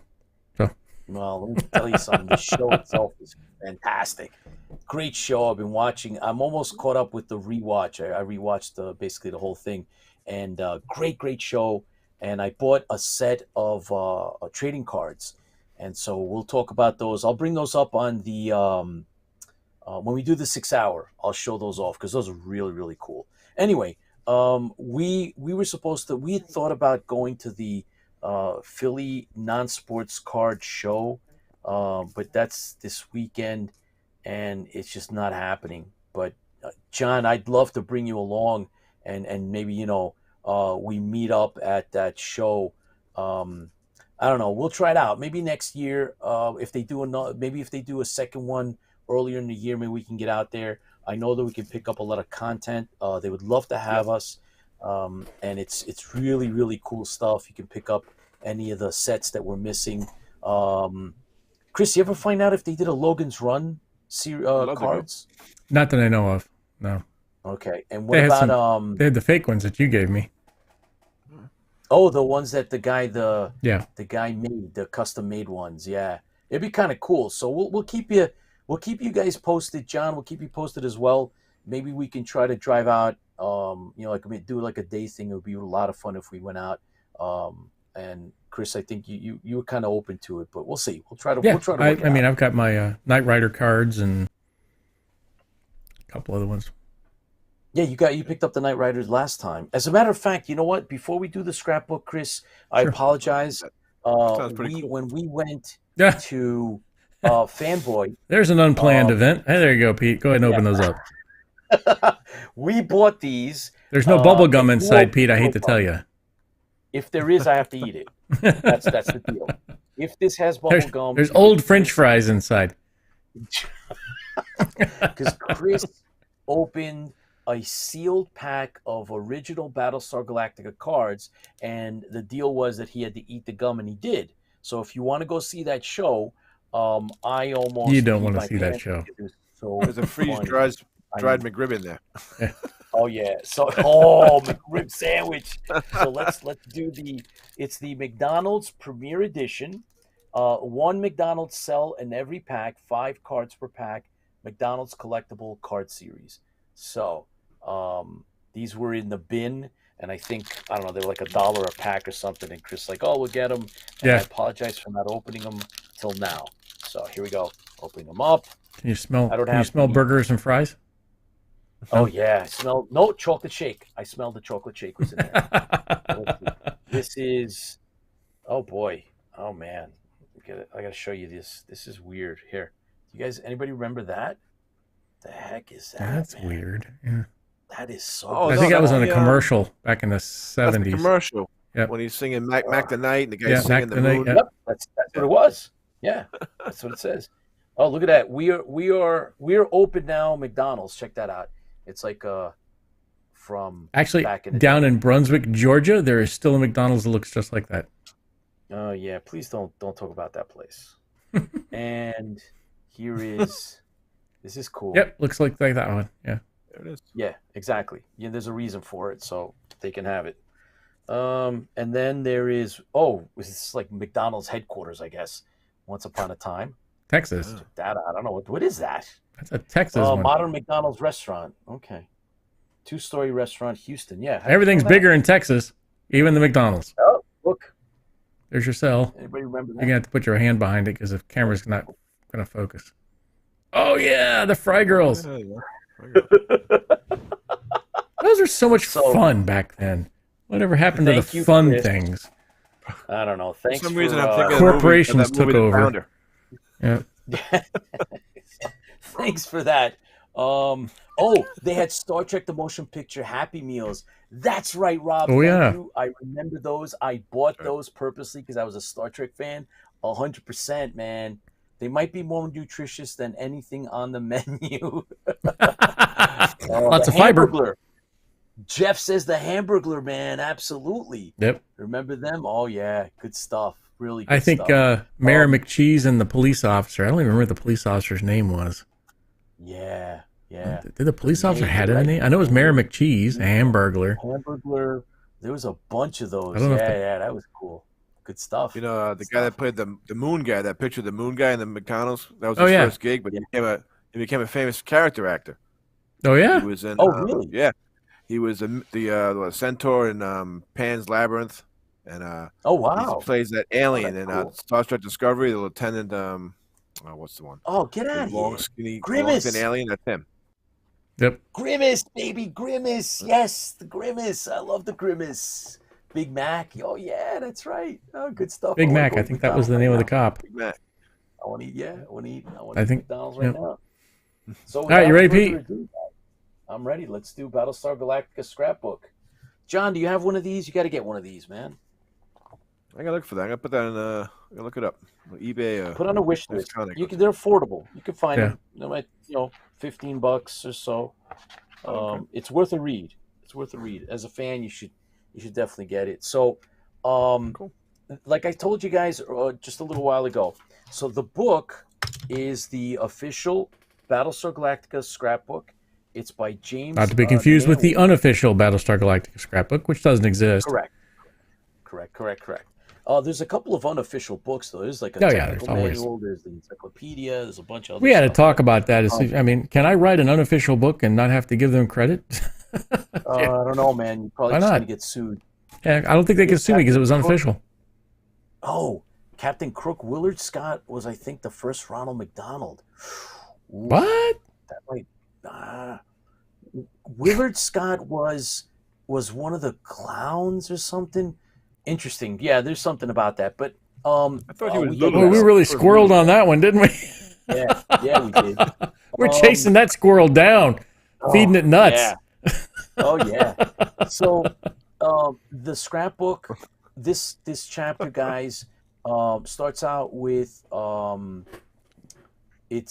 So. Well, let me tell you something. The show itself is fantastic. Great show. I've been watching. I'm almost caught up with the rewatch. I rewatched basically the whole thing, and great show. And I bought a set of trading cards, and so we'll talk about those. I'll bring those up on the when we do the 6-hour. I'll show those off because those are really, really cool. Anyway, we had thought about going to the Philly non-sports card show, but that's this weekend, and it's just not happening. But John, I'd love to bring you along, and maybe we meet up at that show. I don't know. We'll try it out. Maybe next year, if they do a second one earlier in the year, maybe we can get out there. I know that we can pick up a lot of content. They would love to have us, and it's really, really cool stuff. You can pick up any of the sets that we're missing. Chris, you ever find out if they did a Logan's Run cards? Not that I know of. No. Okay. And what about they had the fake ones that you gave me. Oh, the ones that the guy made, the custom made ones. Yeah, it'd be kind of cool. So we'll keep you guys posted, John. We'll keep you posted as well. Maybe we can try to drive out. Do like a day thing. It would be a lot of fun if we went out. And Chris, I think you were kind of open to it, but we'll see. We'll try to. Yeah, we'll try to I mean, I've got my Knight Rider cards and a couple other ones. Yeah, you picked up the Knight Riders last time. As a matter of fact, you know what? Before we do the scrapbook, Chris, I apologize. Sounds pretty cool. When we went to Fanboy, there's an unplanned event. Hey, there you go, Pete. Go ahead and open those up. We bought these. There's no bubble gum inside, Pete. I hate to tell you. If there is, I have to eat it. That's the deal. If this has bubble gum, there's old French fries inside. Because opened a sealed pack of original Battlestar Galactica cards, and the deal was that he had to eat the gum, and he did. So if you want to go see that show, I almost You don't peed want to my see that pants show. because it was so There's a freeze funny. dried McRib in there. Oh yeah. So McRib sandwich. So let's do it's the McDonald's Premier Edition. One McDonald's cell in every pack, 5 cards per pack. McDonald's collectible card series. So these were in the bin, and I think I don't know, they were like $1 a pack or something. And Chris like, oh, we'll get them. And I apologize for not opening them till now. So here we go, opening them up. Can you smell? I don't Can have you smell the- burgers and fries? Oh yeah, I smell no chocolate shake. I smelled the chocolate shake was in there. This is, oh boy, oh man, I gotta show you this. This is weird. Here, you guys, anybody remember that? The heck is that? That's man? weird. Yeah. That is so. Oh, I no, think that was on a that's the, commercial back in the That's the 70s. commercial. Yep. When he's singing Mac the Night and the guy's Yeah, singing Mac the the Night, moon. yeah. Yep, that's what it was. Yeah, that's what it says. Oh, look at that. We are open now. McDonald's. Check that out. It's like from Actually, back in the down day. in Brunswick, Georgia, there is still a McDonald's that looks just like that. Oh yeah, please don't talk about that place. And here is this is cool. Yep, looks like that one. Yeah. There it is. Yeah, exactly. Yeah, there's a reason for it, so they can have it. And then there is this is like McDonald's headquarters, I guess. Once upon a time. Texas. That I don't know what is that? That's a Texas one. Modern McDonald's restaurant. Okay. 2-story restaurant, Houston. Yeah. how'd you Everything's know that? bigger in Texas, even the McDonald's. Oh, look. There's your cell. Anybody remember You're that? going to have to put your hand behind it because the camera's not going to focus. Oh, yeah, the Fry Girls. There you go. Those are so much So- fun back then. Whatever happened to Thank the you, fun Chris. things? I don't know. For Thanks some for, reason, I'm thinking of the Corporations movie, that took movie, The over. Founder. Yeah. Thanks for that. They had Star Trek the Motion Picture Happy Meals. That's right, Rob. Oh, Thank yeah. you. I remember those. I bought those purposely because I was a Star Trek fan. 100%, man. They might be more nutritious than anything on the menu. Lots The of fiber. Hamburglar. Jeff says the Hamburglar, man. Absolutely. Yep. Remember them? Oh, yeah. Good stuff. Really good I think stuff. Mayor McCheese and the police officer. I don't even remember what the police officer's name was. Yeah. Yeah. Did the police officer Maybe, had a right? name? I know it was Mayor McCheese, a Hamburglar. Hamburglar. There was a bunch of those. I don't know if Yeah, that was cool. Good stuff. You know, the guy that played the moon guy, that picture of the moon guy in the McDonald's, that was Oh, his yeah. first gig, but he became a famous character actor. Oh, yeah? He was in. Oh, really? Yeah, he was the centaur in Pan's Labyrinth, and Oh, wow. he plays that alien that's in cool. Star Trek Discovery, the lieutenant. What's the one? Oh, get out The of long, here. skinny, Grimace. long, thin alien. That's him. Yep. Grimace, baby. Grimace. Yes, the Grimace. I love the Grimace. Big Mac. Oh, yeah, that's right. Oh, good stuff. Big wanna Mac. go I to think that was the McDonald's name of the right cop. Big Mac. now. I want to eat, yeah. I want to eat. I think- McDonald's right yeah. now. So, All right, you ready, Pete? I'm ready. Let's do Battlestar Galactica Scrapbook. John, do you have one of these? You got to get one of these, man. I gotta look for that. I gotta put that in. I gotta look it up. eBay. Put on a wish list. Discount. They're affordable. You can find Yeah. them. They're like, $15 or so. Okay. It's worth a read. It's worth a read. As a fan, you should definitely get it. So, Cool. like I told you guys just a little while ago. So the book is the official Battlestar Galactica scrapbook. It's by James. Not to be confused with the unofficial Battlestar Galactica scrapbook, which doesn't exist. Correct. There's a couple of unofficial books though. There's like a Oh, yeah, technical there's always. manual. There's the encyclopedia. There's a bunch of. Other We had to stuff. talk about that. I mean, can I write an unofficial book and not have to give them credit? I don't know, man. You're probably Why just not? gonna get sued. Yeah, I don't think they can sue me because it was unofficial. Oh, Captain Crook Willard Scott was, I think, the first Ronald McDonald. Ooh, What? That might. Willard Scott was one of the clowns or something. Interesting. Yeah, there's something about that. But I thought he was we Lulu. Well, we really squirreled on that one, didn't we? Yeah, we did. We're chasing that squirrel down, feeding it nuts. Yeah. Oh yeah. So the scrapbook, this chapter, guys, starts out with it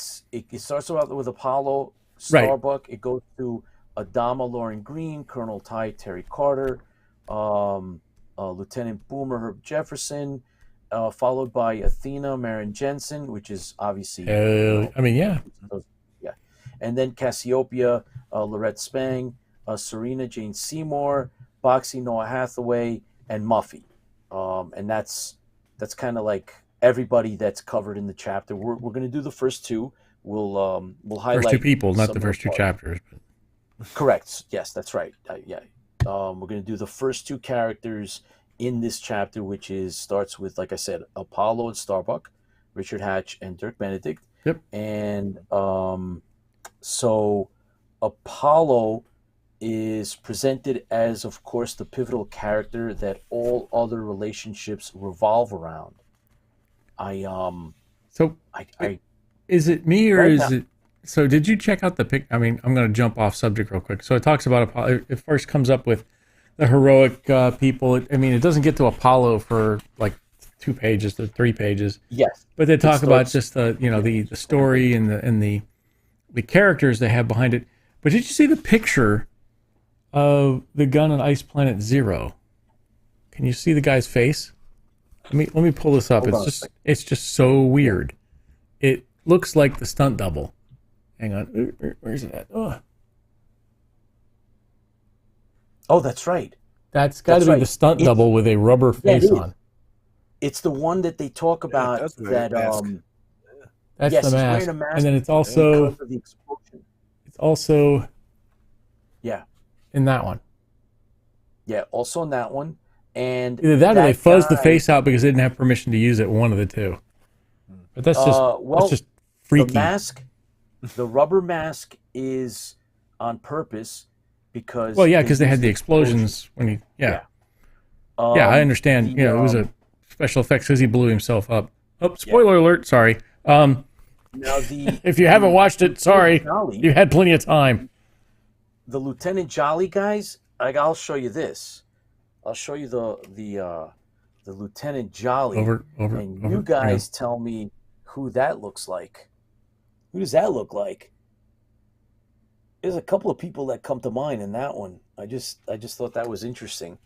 starts out with Apollo Right. Starbuck, it goes to Adama Lauren Green, Colonel Ty Terry Carter, Lieutenant Boomer Herb Jefferson, followed by Athena Marin Jensen, which is obviously, I mean, yeah. yeah, and then Cassiopeia, Lorette Spang, Serena Jane Seymour, Boxy Noah Hathaway, and Muffy, and that's kind of like everybody that's covered in the chapter. We're going to do the first two. We'll highlight First two people, not some the of first two parts. chapters. Correct. Yes, that's right. Yeah. We're going to do the first two characters in this chapter, which starts with, like I said, Apollo and Starbuck, Richard Hatch and Dirk Benedict. Yep. And so Apollo is presented as, of course, the pivotal character that all other relationships revolve around. Is it me or Right is now. it? So did you check out the pic? I mean, I'm going to jump off subject real quick. So it talks about Apollo. It first comes up with the heroic people. I mean, it doesn't get to Apollo for like 2 pages to 3 pages. Yes. But they talk about starts- just the story and the characters they have behind it. But did you see the picture of the gun on Ice Planet Zero? Can you see the guy's face? Let me pull this up. Hold on a It's just so weird. It looks like the stunt double. Hang on, where's it at? Oh, that's right. That's got to That's be right. the stunt It's- double with a rubber Yeah, it face is. on. It's the one that they talk about that's the that mask. That's yes, the he's wearing mask. a mask And then it's also because of the explosion. Yeah. in that one. Yeah, also in that one. And Either that or they fuzzed the guy- face out because they didn't have permission to use it. One of the two. But that's just freaky. The mask, the rubber mask is on purpose because Well, yeah, because they had used the explosions when he. Yeah, Yeah. yeah, I understand. the, It was a special effects because he blew himself up. Oh, spoiler alert! Sorry. now the If you haven't watched it, sorry, Jolly, you had plenty of time. the Lieutenant Jolly guys. I'll show you this. I'll show you the Lieutenant Jolly, and you guys tell me who that looks like. Who does that look like? There's a couple of people that come to mind in that one. I just thought that was interesting.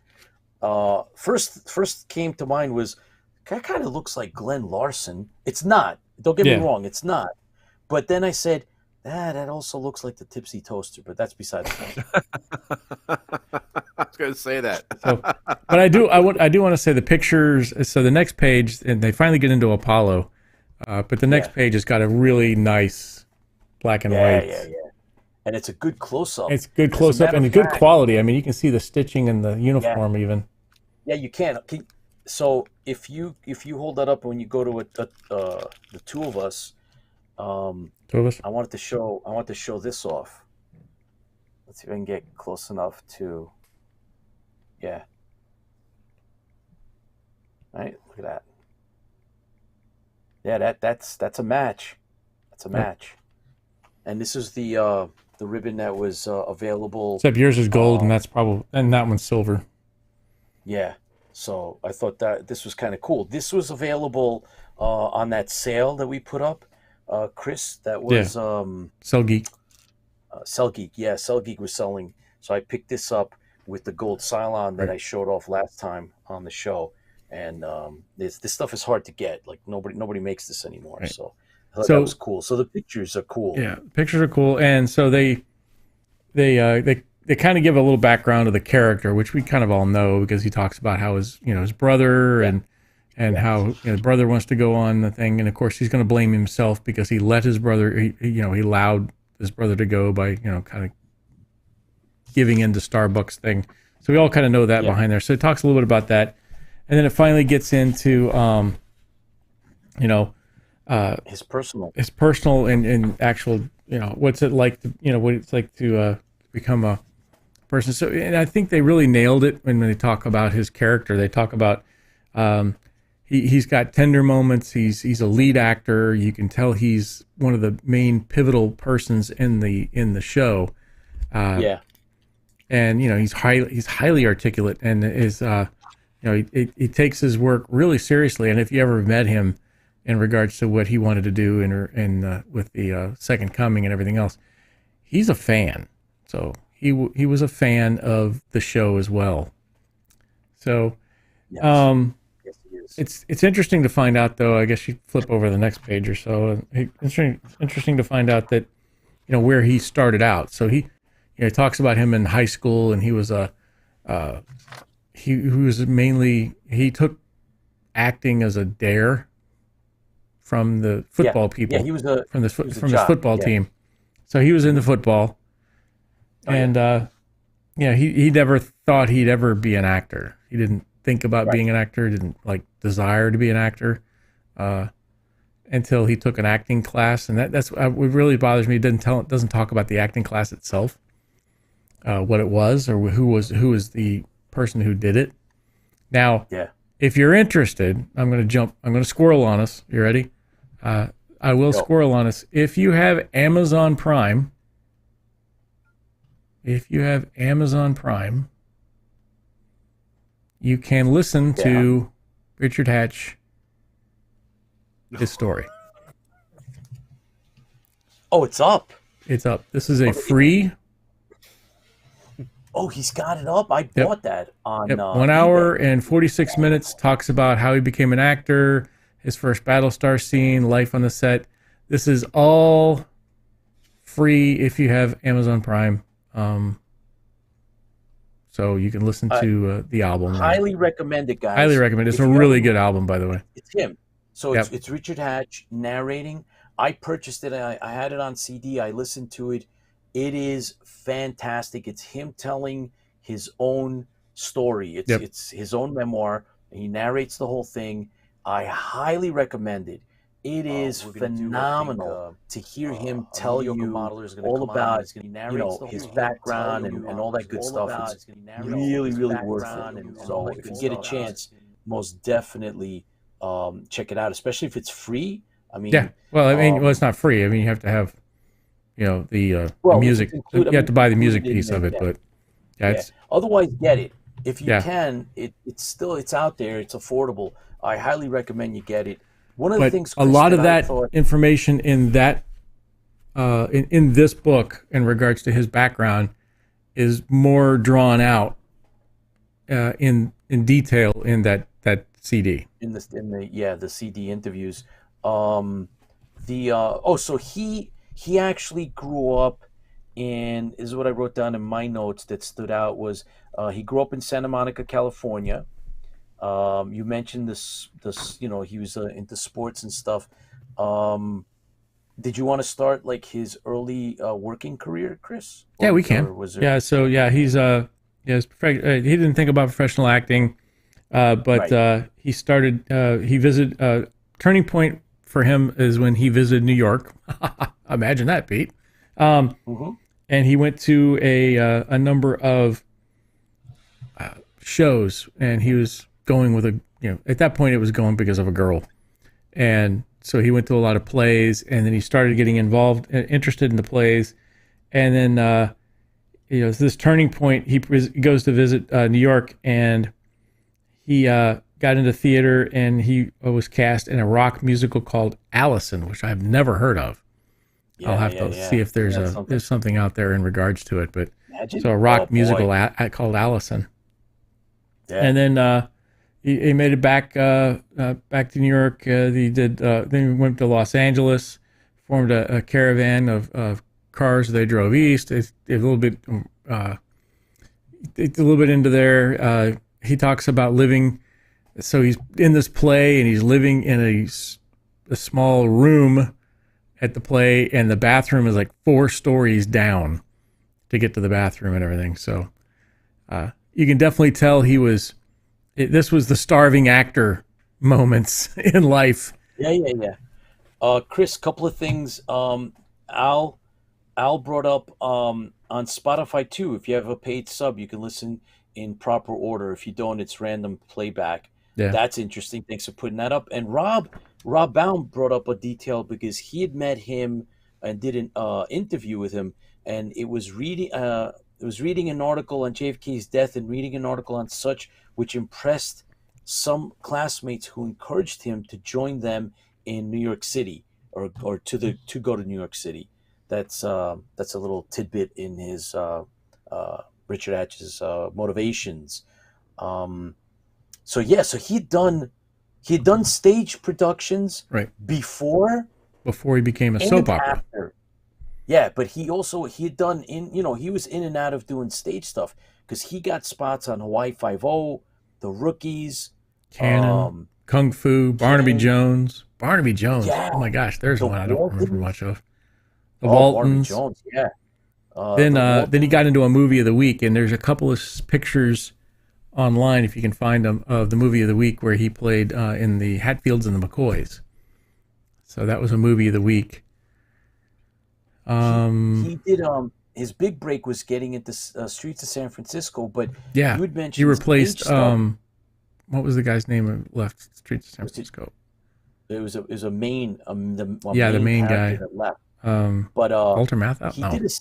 First came to mind was that kind of looks like Glenn Larson. It's not. Don't get me wrong. It's not. But then I said, that also looks like the Tipsy Toaster. But that's beside the point. I was going to say that. But I do want to say the pictures. So the next page, and they finally get into Apollo, but the next page has got a really nice black and white. Yeah. And it's a good close-up. It's good As a close up matter and of good fact- quality. I mean, you can see the stitching and the uniform even. Yeah, you can. So if you hold that up when you go to the two of us, Two of us. I want to show this off. Let's see if I can get close enough to. Yeah. Right. Look at that. Yeah, that's a match. That's a match. And this is the ribbon that was available. Except yours is gold, and that one's silver. Yeah. So I thought that this was kind of cool. This was available on that sale that we put up, Chris. That was Cell Geek. Cell Geek. Yeah, Cell Geek was selling. So I picked this up with the gold Cylon that I showed off last time on the show. And this stuff is hard to get. Like nobody makes this anymore. Right. So I thought that was cool. So the pictures are cool. Yeah, pictures are cool, and so they kind of give a little background of the character, which we kind of all know because he talks about how his brother and how his brother wants to go on the thing, and of course he's going to blame himself because he let his brother he allowed his brother to go by kind of giving in to Starbucks thing. So we all kind of know that behind there. So it talks a little bit about that, and then it finally gets into His personal and actual what's it like to what it's like to become a person. So, and I think they really nailed it when they talk about his character. They talk about he's got tender moments. He's a lead actor. You can tell he's one of the main pivotal persons in the show. And he's highly articulate and is he takes his work really seriously. And if you ever met him in regards to what he wanted to do in with the Second Coming and everything else, he's a fan. So he was a fan of the show as well. So Yes. Yes, he is. it's interesting to find out, though. I guess you flip over the next page or so. Interesting to find out that where he started out. So he talks about him in high school, and he was he took acting as a dare from the football people. Yeah, he was from his his football team. So he was into football, and he never thought he'd ever be an actor. He didn't think about being an actor. Didn't desire to be an actor until he took an acting class, and that's what really bothers me. It doesn't talk about the acting class itself, what it was, or who was the person who did it. Now, if you're interested, I'm going to squirrel on us. You ready? I will squirrel on us. If you have Amazon Prime, you can listen to Richard Hatch, his story. Oh, it's up. It's up. This is a free. Oh, he's got it up. I bought that on 1 hour and 46 minutes. Talks about how he became an actor, his first Battlestar scene, life on the set. This is all free if you have Amazon Prime. So you can listen to the album. Highly recommend it, guys. Highly recommend it. It's a really good album, by the way. It's him. So it's Richard Hatch narrating. I purchased it. I had it on CD. I listened to it. It is fantastic. It's him telling his own story. It's his own memoir. He narrates the whole thing. I highly recommend it. It is phenomenal to hear him tell you all about his background and all that good stuff. It's really, really worth it. So if you get a chance, most definitely check it out, especially if it's free. I mean, well, it's not free. I mean, you have to have the music. You have to buy the music piece of it, but otherwise get it if you can. It's out there. It's affordable. I highly recommend you get it. One of the things, Chris, a lot of that information in that in this book in regards to his background is more drawn out in detail in that CD. In the CD interviews. So he actually grew up in, is what I wrote down in my notes that stood out was he grew up in Santa Monica, California. You mentioned this he was into sports and stuff. Did you want to start his early working career, Chris? Yeah, we can. He's he didn't think about professional acting, but he started. He visited. Turning point for him is when he visited New York. Imagine that, Pete. And he went to a number of shows, and he was going with at that point it was going because of a girl, and so he went to a lot of plays, and then he started getting interested in the plays, and then this turning point, he goes to visit New York, and he got into theater, and he was cast in a rock musical called Allison, which I've never heard of. I'll have to see if there's something out there in regards to it, but so a rock musical called Allison. And then he made it back to New York. He did. Then he went to Los Angeles, formed a caravan of cars. They drove east. It's a little bit into there. He talks about living. So he's in this play, and he's living in a small room at the play, and the bathroom is 4 stories down to get to the bathroom and everything. So you can definitely tell this was the starving actor moments in life. Yeah. Chris, couple of things. Al brought up on Spotify too. If you have a paid sub, you can listen in proper order. If you don't, it's random playback. Yeah. That's interesting. Thanks for putting that up. And Rob Baum brought up a detail because he had met him and did an interview with him, and it was reading an article on JFK's death and reading an article on such, which impressed some classmates who encouraged him to join them in New York City or to go to New York City. that's a little tidbit in his Richard Hatch's motivations. Um, so yeah, so he had done stage productions Right. before Before he became a and soap opera. after. Yeah, but he had done he was in and out of doing stage stuff because he got spots on Hawaii Five-O, The Rookies, Cannon, Kung Fu, Barnaby Cannon. Jones. Barnaby Jones. Yeah, Oh my gosh, there's the one I don't remember Waltons. much of. The Oh, Barnaby Waltons. Jones. Yeah. Then The then he Waltons. got into a movie of the week, and there's a couple of pictures online, if you can find them, of the movie of the week where he played in the Hatfields and the McCoys. So that was a movie of the week. He did. His big break was getting into Streets of San Francisco, but Yeah, you had he mentioned replaced stage stuff. what was the guy's name who left Streets of San Was it? Francisco? It was a main a Yeah, the main main character guy. that left, but Walter Matthau? he No. did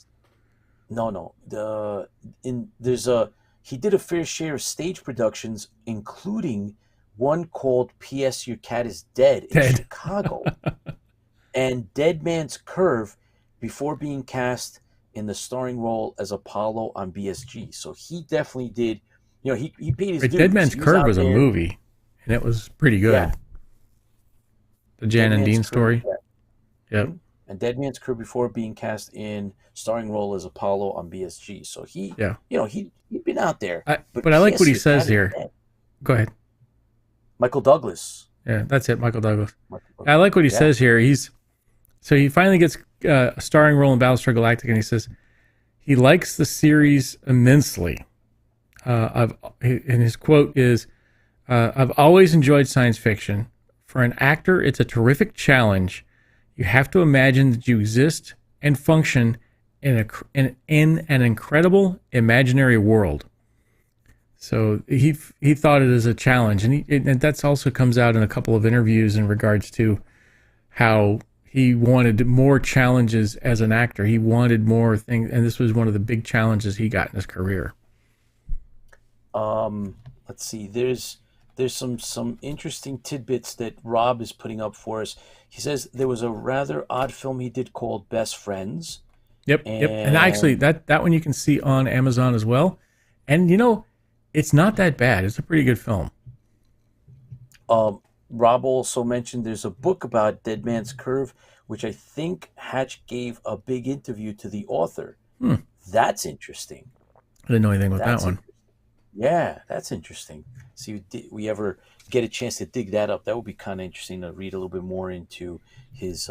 he did a fair share of stage productions, including one called P.S. Your Cat is Dead in Dead. Chicago and Dead Man's Curve before being cast in the starring role as Apollo on BSG. So he definitely did, he paid his Right, dues. Dead Man's He was Curve out was a there. movie, and it was pretty good. Yeah. The Jan Dead and Man's Dean Curve, story. yeah. Yep. And Dead Man's Curve before being cast in starring role as Apollo on BSG. So he'd been out there. But I like what he P.S. Your Cat says is here. Dead. Go ahead. Michael Douglas. Yeah, that's it, Michael Douglas. Michael I Douglas. like what he Yeah. says here. So he finally gets a starring role in Battlestar Galactica, and he says he likes the series immensely. And his quote is, "I've always enjoyed science fiction. For an actor, it's a terrific challenge. You have to imagine that you exist and function in an incredible imaginary world." So he thought it as a challenge, and that's also comes out in a couple of interviews in regards to how he wanted more challenges as an actor. He wanted more things, and this was one of the big challenges he got in his career. Let's see. There's some interesting tidbits that Rob is putting up for us. He says there was a rather odd film he did called Best Friends. Yep. And actually, that one you can see on Amazon as well. And it's not that bad. It's a pretty good film. Rob also mentioned there's a book about Dead Man's Curve, which I think Hatch gave a big interview to the author. That's interesting. I didn't know anything about that one. Yeah, that's interesting. See, if we ever get a chance to dig that up, that would be kind of interesting to read a little bit more into his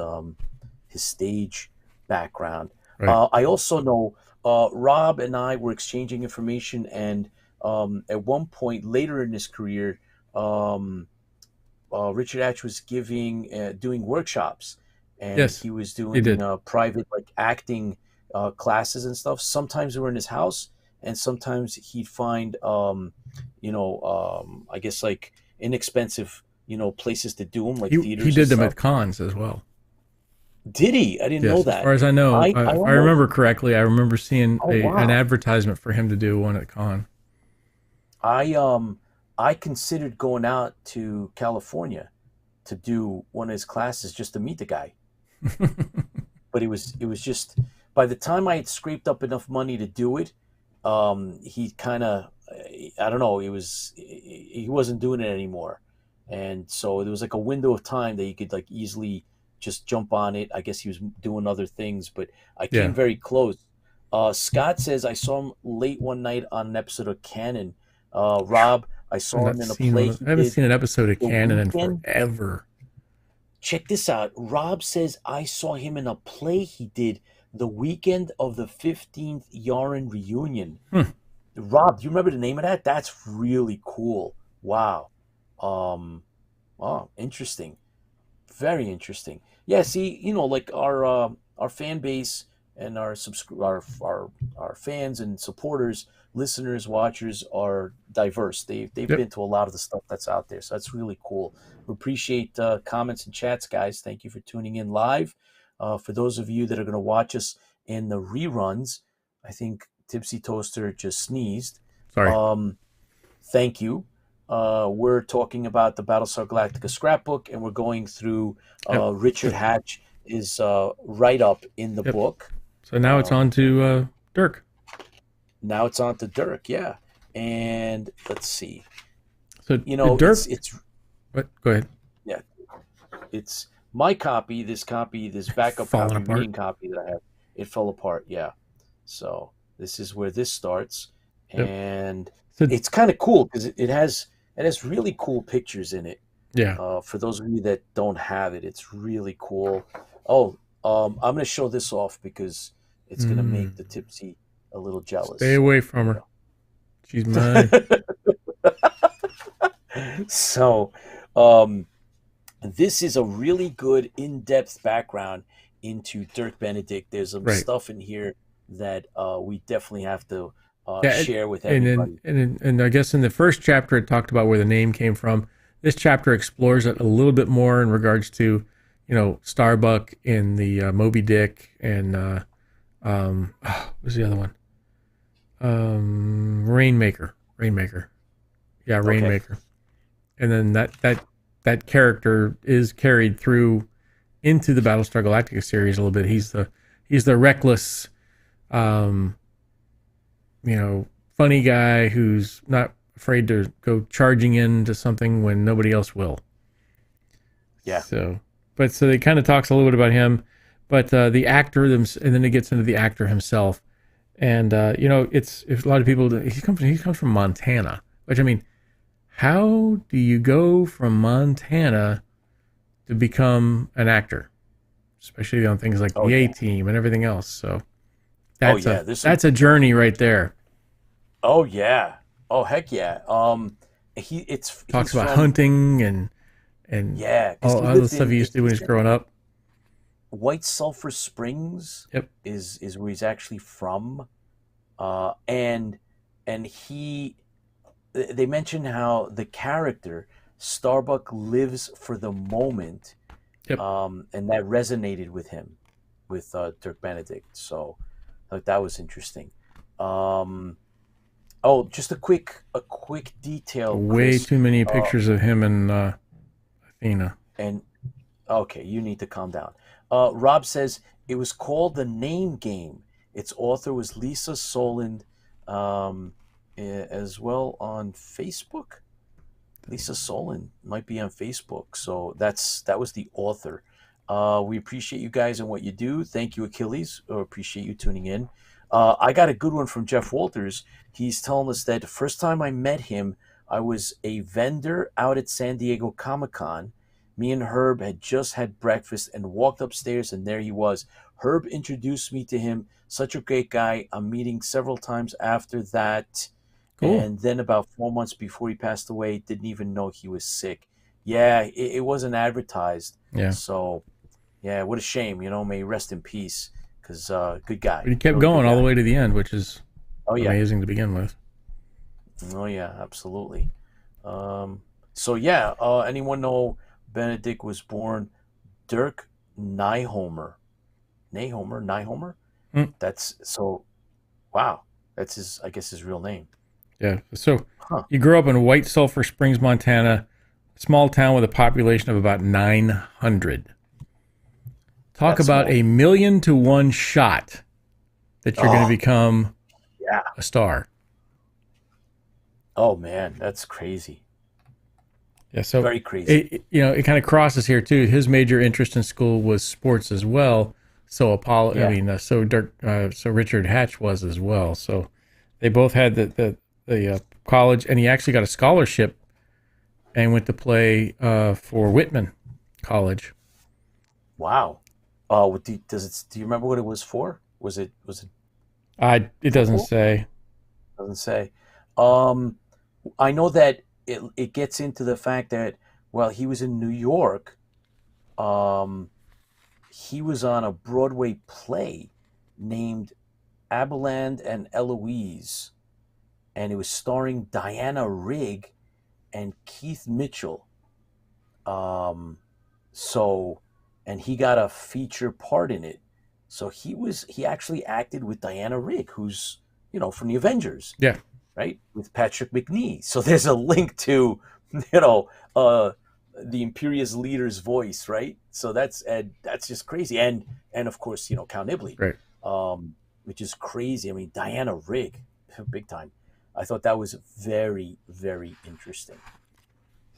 stage background. Right. I also know Rob and I were exchanging information, and at one point later in his career, Richard Hatch was doing workshops, and Yes, he was he doing did. private acting classes and stuff. Sometimes they were in his house, and sometimes he'd find I guess inexpensive places to do them, like theaters. He did and them stuff. at cons as well. Did he? I didn't know Yes, that. as far as I know, I if I almost- remember correctly, I remember seeing Oh, an wow. advertisement for him to do one at con. I considered going out to California to do one of his classes just to meet the guy. But it was just, by the time I had scraped up enough money to do it, he kind of, I don't know, he wasn't doing it anymore. And so there was a window of time that you could easily just jump on it. I guess he was doing other things, but I came Yeah. very close. Scott says I saw him late one night on an episode of Canon. Rob, I saw him in a play. I haven't seen an episode of The Canon in Weekend. forever. Check this out. Rob says I saw him in a play he did the weekend of the 15th Yarn reunion. Rob, do you remember the name of that? That's really cool. Wow. Interesting. Very interesting. Yeah, see, our fan base and our fans and supporters, listeners, watchers are diverse. They've been to a lot of the stuff that's out there, so that's really cool. We appreciate comments and chats, guys. Thank you for tuning in live. For those of you that are going to watch us in the reruns, I think Tipsy Toaster just sneezed. Sorry. Thank you. We're talking about the Battlestar Galactica scrapbook, and we're going through Richard Hatch his write up in the Yep. book. So now it's on to Dirk. Now it's on to Dirk, yeah. And let's see. So Dirk. It's what? Go ahead. Yeah, it's my copy. This backup Falling copy, apart. reading copy that I have. It fell apart. Yeah. So this is where this starts, Yep. and So, it's kind of cool because it has really cool pictures in it. yeah. For those of you that don't have it, it's really cool. Oh, I'm going to show this off because it's going to make the tipsy a little jealous. Stay away from her. She's mine. So, this is a really good in-depth background into Dirk Benedict. There's some stuff in here that we definitely have to share with everybody. And I guess in the first chapter it talked about where the name came from. This chapter explores it a little bit more in regards to, Starbuck in the Moby Dick and what was the other one? Rainmaker. Yeah, Rainmaker. Okay. And then that character is carried through into the Battlestar Galactica series a little bit. He's the reckless, funny guy who's not afraid to go charging into something when nobody else will. Yeah. So it kind of talks a little bit about him, but the actor, and then it gets into the actor himself, and it's a lot of people. He comes from Montana, which I mean, how do you go from Montana to become an actor, especially on things like the A-Team and everything else? So that's a journey right there. Oh yeah. Oh heck yeah. Talks about hunting and yeah, all the stuff he used to do when he was growing up. White Sulphur Springs. Yep. is where he's actually from, and they mention how the character Starbuck lives for the moment. Yep. And that resonated with him, with Dirk Benedict. So I thought that was interesting. Just a quick detail. Way Chris. too many pictures of him and Athena. And okay, you need to calm down. Rob says it was called The Name Game. Its author was Lisa Soland, as well on Facebook. Lisa Soland might be on Facebook, so that was the author. We appreciate you guys and what you do. Thank you, Achilles. Appreciate you tuning in. I got a good one from Jeff Walters. He's telling us that the first time I met him, I was a vendor out at San Diego Comic-Con. Me and Herb had just had breakfast and walked upstairs, and there he was. Herb introduced me to him. Such a great guy. I'm meeting several times after that. Cool. And then about 4 months before he passed away, didn't even know he was sick. Yeah, it wasn't advertised. Yeah. So, yeah, what a shame. May he rest in peace, because good guy. But he kept going all the way to the end, which is amazing to begin with. Oh, yeah, absolutely. Anyone know Benedict was born Dirk Nyhomer? Nyhomer? That's so, wow. That's his real name. Yeah. So you grew up in White Sulphur Springs, Montana, a small town with a population of about 900. Talk about a 1,000,000 to 1 shot that you're going to become a star. Oh man, that's crazy. Yeah, so very crazy. It kind of crosses here too. His major interest in school was sports as well. So so Richard Hatch was as well. So they both had the college, and he actually got a scholarship and went to play for Whitman College. Wow. Do you remember what it was for? Was it? It doesn't say. Doesn't say. I know that it gets into the fact that while he was in New York, he was on a Broadway play named Abeland and Eloise, and it was starring Diana Rigg and Keith Mitchell. And he got a feature part in it. So he actually acted with Diana Rigg, who's, from the Avengers. Yeah. Right? With Patrick McNee. So there's a link to, the Imperious leader's voice, right? So that's just crazy. And of course, Count Nibley, Right. which is crazy. I mean, Diana Rigg, big time. I thought that was very, very interesting.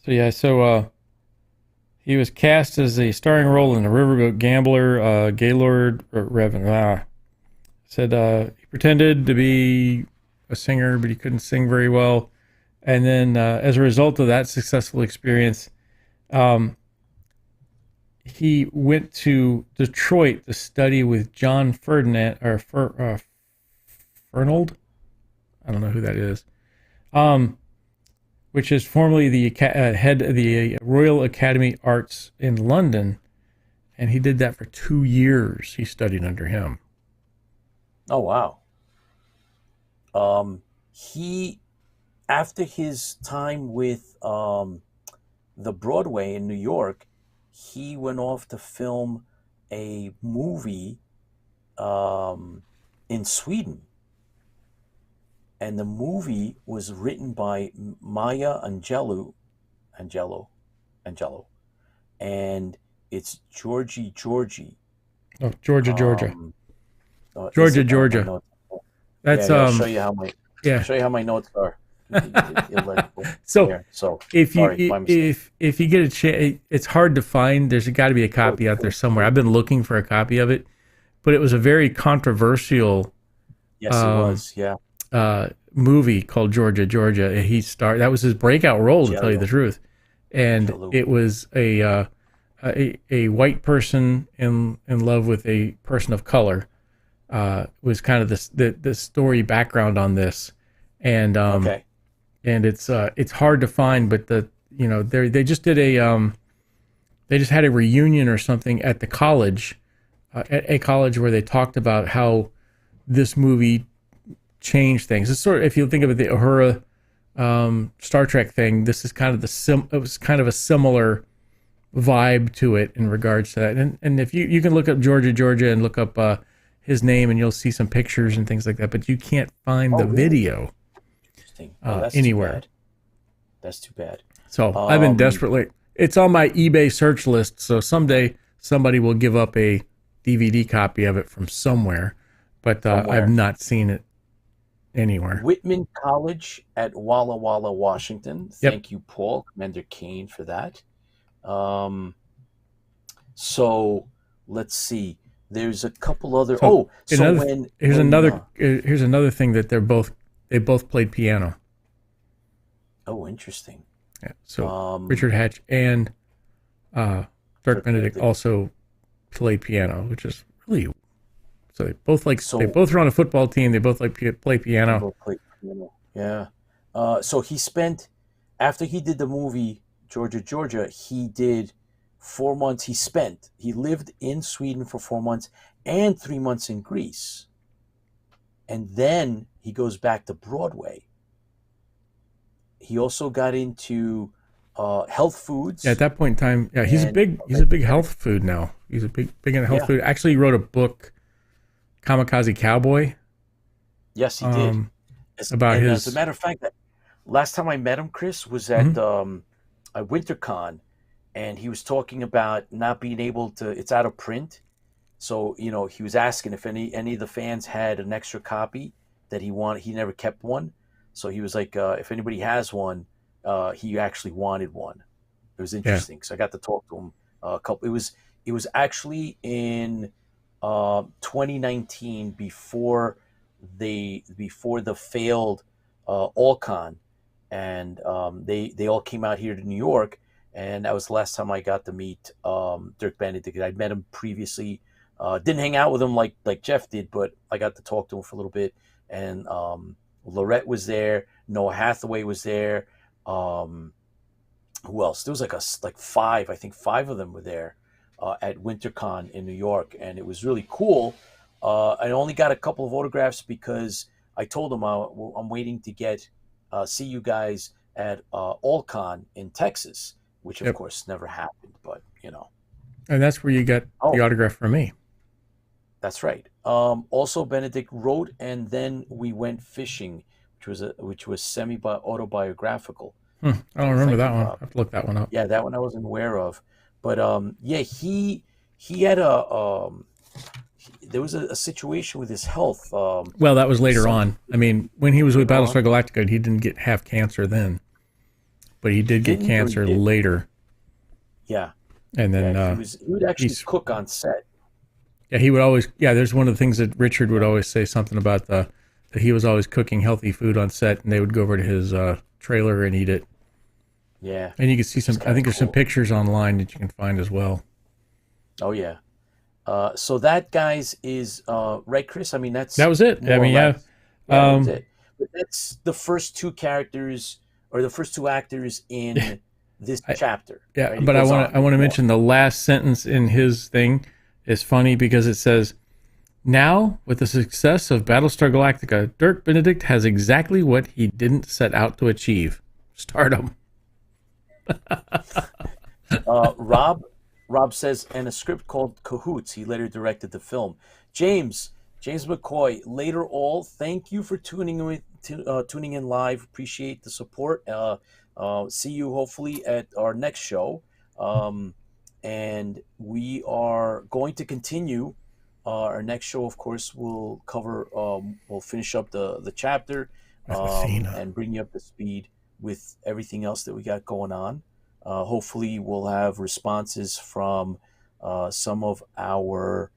So yeah, he was cast as a starring role in the Riverboat Gambler. Gaylord Revan said he pretended to be a singer, but he couldn't sing very well. And then, as a result of that successful experience, he went to Detroit to study with John Ferdinand Fernald. I don't know who that is. Which is formerly the head of the Royal Academy Arts in London, and he did that for 2 years. He studied under him. Oh wow. He, after his time with the Broadway in New York, he went off to film a movie in Sweden. And the movie was written by Maya Angelou, and it's Georgie. Oh, Georgia. Georgia. Georgia. That's I'll show you how my yeah. show you how my notes are. So if you get a chance, it's hard to find. There's got to be a copy out there somewhere. I've been looking for a copy of it, but it was a very controversial. Yes, it was. Yeah. Movie called Georgia. That was his breakout role, to tell you the truth, and it was a white person in love with a person of color. Was kind of the story background on this, and and it's hard to find, but they just did they just had a reunion or something at the college, at a college where they talked about how this movie changed things. It's sort of, if you think of it, the Uhura Star Trek thing, this is kind of it was kind of a similar vibe to it in regards to that. And if you can look up Georgia and look up his name, and you'll see some pictures and things like that, but you can't find the video anywhere. That's too bad. So I've been desperately, it's on my eBay search list, so someday somebody will give up a DVD copy of it from somewhere, but I've not seen it anywhere. Whitman College at Walla Walla, Washington. Thank you, Paul, Commander Kane, for that. So let's see. There's a couple other. Here's another thing that they both played piano. Oh, interesting. Yeah. So Richard Hatch and Dirk Benedict also played piano, which is really. So they both they both are on a football team. They both play piano. Yeah. So he spent, after he did the movie Georgia, he did 4 months. He lived in Sweden for 4 months and 3 months in Greece. And then he goes back to Broadway. He also got into health foods. Yeah, at that point in time, yeah, he's a big health food now. He's a big in health food. Actually, he wrote a book, Kamikaze Cowboy. Yes, he did. As a matter of fact, last time I met him, Chris, was at WinterCon, and he was talking about not being able to. It's out of print, so he was asking if any of the fans had an extra copy that he wanted. He never kept one, so he was like, if anybody has one, he actually wanted one. It was interesting, so I got to talk to him a couple. It was actually in 2019, before the failed Allcon, and they all came out here to New York, and that was the last time I got to meet Dirk Benedict. I'd met him previously, didn't hang out with him like Jeff did, but I got to talk to him for a little bit. And Lorette was there, Noah Hathaway was there. Who else? There was five. I think five of them were there at WinterCon in New York, and it was really cool. I only got a couple of autographs because I told them I'm waiting to see you guys at Allcon in Texas, which of course never happened, but And that's where you got the autograph from me. That's right. Also, Benedict wrote, and then we went fishing, which was semi-autobiographical. I don't remember that you, one. I Rob. have to look that one up. Yeah, that one I wasn't aware of. But yeah, he had a there was a situation with his health. Well, that was later some on. I mean, when he was with later on, Battlestar Galactica, he didn't have cancer then, but he did get didn't or he cancer did? later. Yeah, And then yeah. He would actually he's cook on set. yeah, he would always there's one of the things that Richard would always say something about that he was always cooking healthy food on set, and they would go over to his trailer and eat it. Yeah, And you can see which is I kinda think there's some cool. pictures online that you can find as well. Oh yeah. So that, guys, is right, Chris. I mean, that's That was it. I more or mean, yeah. less. Yeah, that's Um, it. But that's the first two characters or the first two actors in this I, chapter. yeah, Right? It but goes on. I want to There's more. mention the last sentence in his thing is funny because it says, "Now, with the success of Battlestar Galactica, Dirk Benedict has exactly what he didn't set out to achieve: stardom." Rob says, and a script called Cahoots. He later directed the film. James McCoy. Later, all. Thank you for tuning in live. Appreciate the support. See you hopefully at our next show. And we are going to continue. Our next show, of course, will cover. We'll finish up the chapter, and bring you up to speed with everything else that we got going on. Hopefully, we'll have responses from some of our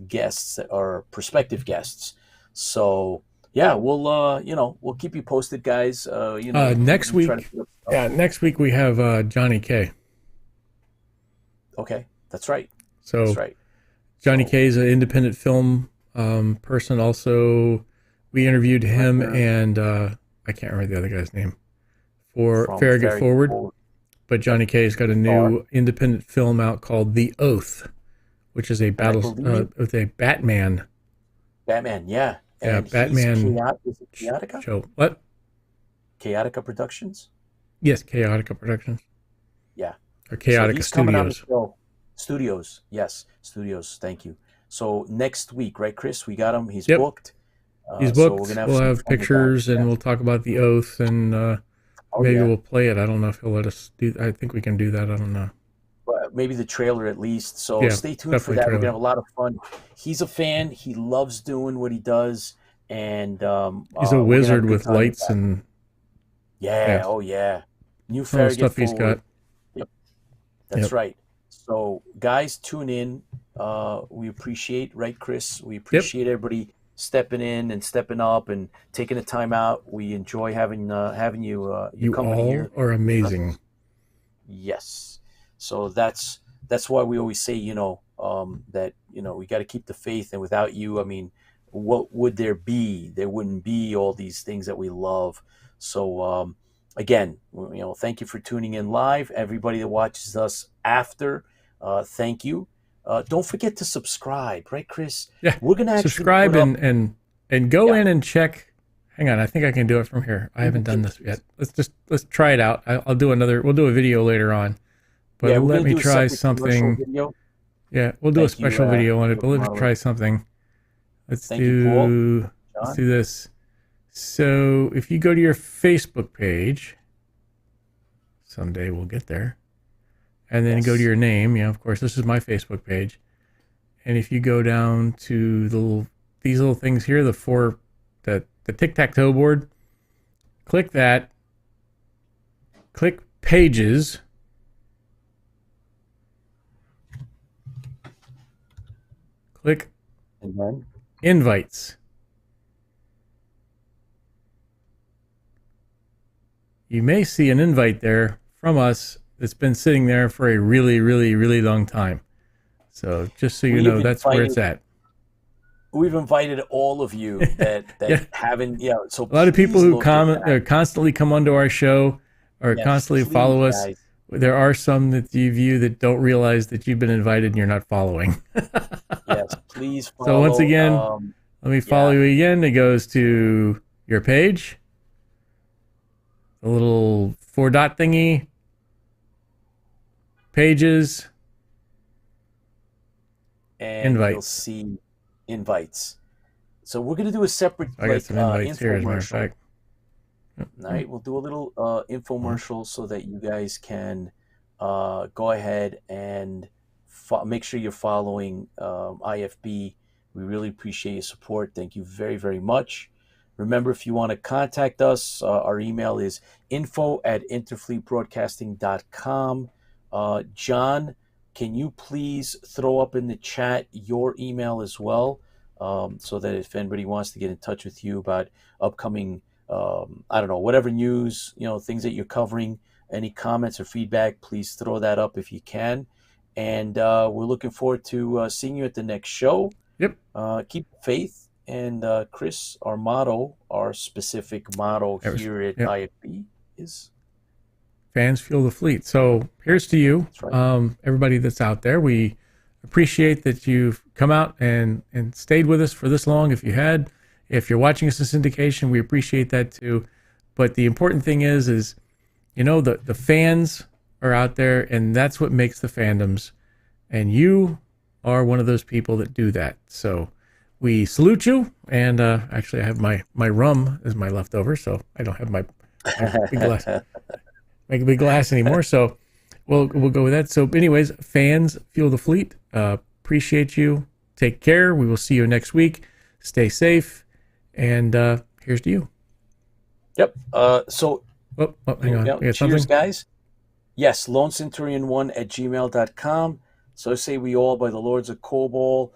guests or prospective guests. So yeah, we'll keep you posted, guys. Next we try week, to put up stuff. next week we have Johnny K. Okay, that's right. So That's right. Johnny So, K is an independent film person. Also, we interviewed him and I can't remember the other guy's name for from Farragut Forward. Forward. But Johnny K's got a new independent film out called The Oath, which is a with a Batman. Batman, yeah. And Batman is it Chaotica? show. What? Chaotica Productions? Yes, Chaotica Productions. Yeah. Or Chaotica he's coming on the Studios. show. Studios, yes. Studios, thank you. So next week, right, Chris? We got him. He's Yep. booked. He's So booked. we're gonna have We'll some have fun with pictures that. and Yeah. we'll talk about The Oath and Oh, maybe yeah. we'll play it. I don't know if he'll let us do. I think we can do that. I don't know. But maybe the trailer at least. So Yeah, stay tuned for definitely that. We're trailer. gonna have a lot of fun. He's a fan. He loves doing what he does, and He's a we're gonna have wizard good with time with lights that. and Yeah. Oh yeah. New all the Farragut stuff he's Forward. got. Yep. That's Yep. right. So guys, tune in. We appreciate, right, Chris? We appreciate everybody stepping in and stepping up and taking the time out. We enjoy having you your You company all here. are amazing. Yes. So that's why we always say, that, we got to keep the faith. And without you, I mean, what would there be? There wouldn't be all these things that we love. So, again, thank you for tuning in live. Everybody that watches us after, thank you. Don't forget to subscribe, right, Chris? Yeah. We're going to actually Subscribe put up, and go Yeah. in and check. Hang on, I think I can do it from here. I haven't done this yet. Let's try it out. We'll do a video later on. But we're let gonna me do a try separate commercial something. video. Yeah, we'll do a Thank you, special video on it, but let's Moderator. try something. Thank you, Paul. Let's John? do this. So if you go to your Facebook page, someday we'll get there, and then go to Yes. your name. Yeah, of course, this is my Facebook page. And if you go down to these little things here, the tic-tac-toe board, click that. Click pages. Click And then invites. You may see an invite there from us that's been sitting there for a really, really, really long time. So just so you We've know, that's where it's invited- at. we've invited all of you that Yeah. haven't, So A lot of people please who look at that. constantly come onto our show or Yes, constantly please, follow us. guys. There are some that you view that don't realize that you've been invited and you're not following. Yes, please follow. So once again, let me follow you again. It goes to your page, the little 4-dot thingy, pages, and you'll invites. see invites. So we're gonna do a separate I got some invites here, as a matter of infomercial. fact. All right, we'll do a little infomercial so that you guys can go ahead and make sure you're following IFB. We really appreciate your support. Thank you very, very much. Remember, if you want to contact us, our email is info@interfleetbroadcasting.com. John, can you please throw up in the chat your email as well, so that if anybody wants to get in touch with you about upcoming, I don't know, whatever news, things that you're covering, any comments or feedback, please throw that up if you can. And we're looking forward to seeing you at the next show. Yep. Keep faith. And Chris, our specific motto here at IFB is fans fuel the fleet. So here's to you, That's right. Everybody that's out there. We appreciate that you've come out and stayed with us for this long. If you're watching us in syndication, we appreciate that too. But the important thing is the fans are out there, and that's what makes the fandoms. And you are one of those people that do that. So we salute you. And actually, I have my rum as my leftover, so I don't have my big glass anymore. So we'll go with that. So anyways, fans fuel the fleet. Appreciate you. Take care. We will see you next week. Stay safe. And here's to you. Yep. So hang on. cheers, something? guys. Yes, LoneCenturion1@gmail.com. So say we all by the Lords of Kobol.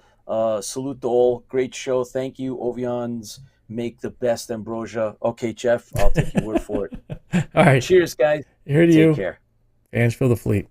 Salute to all. Great show. Thank you. Ovions make the best ambrosia. Okay, Jeff, I'll take your word for it. All right. Cheers, guys. Here to Take you. care. Fans fuel the fleet.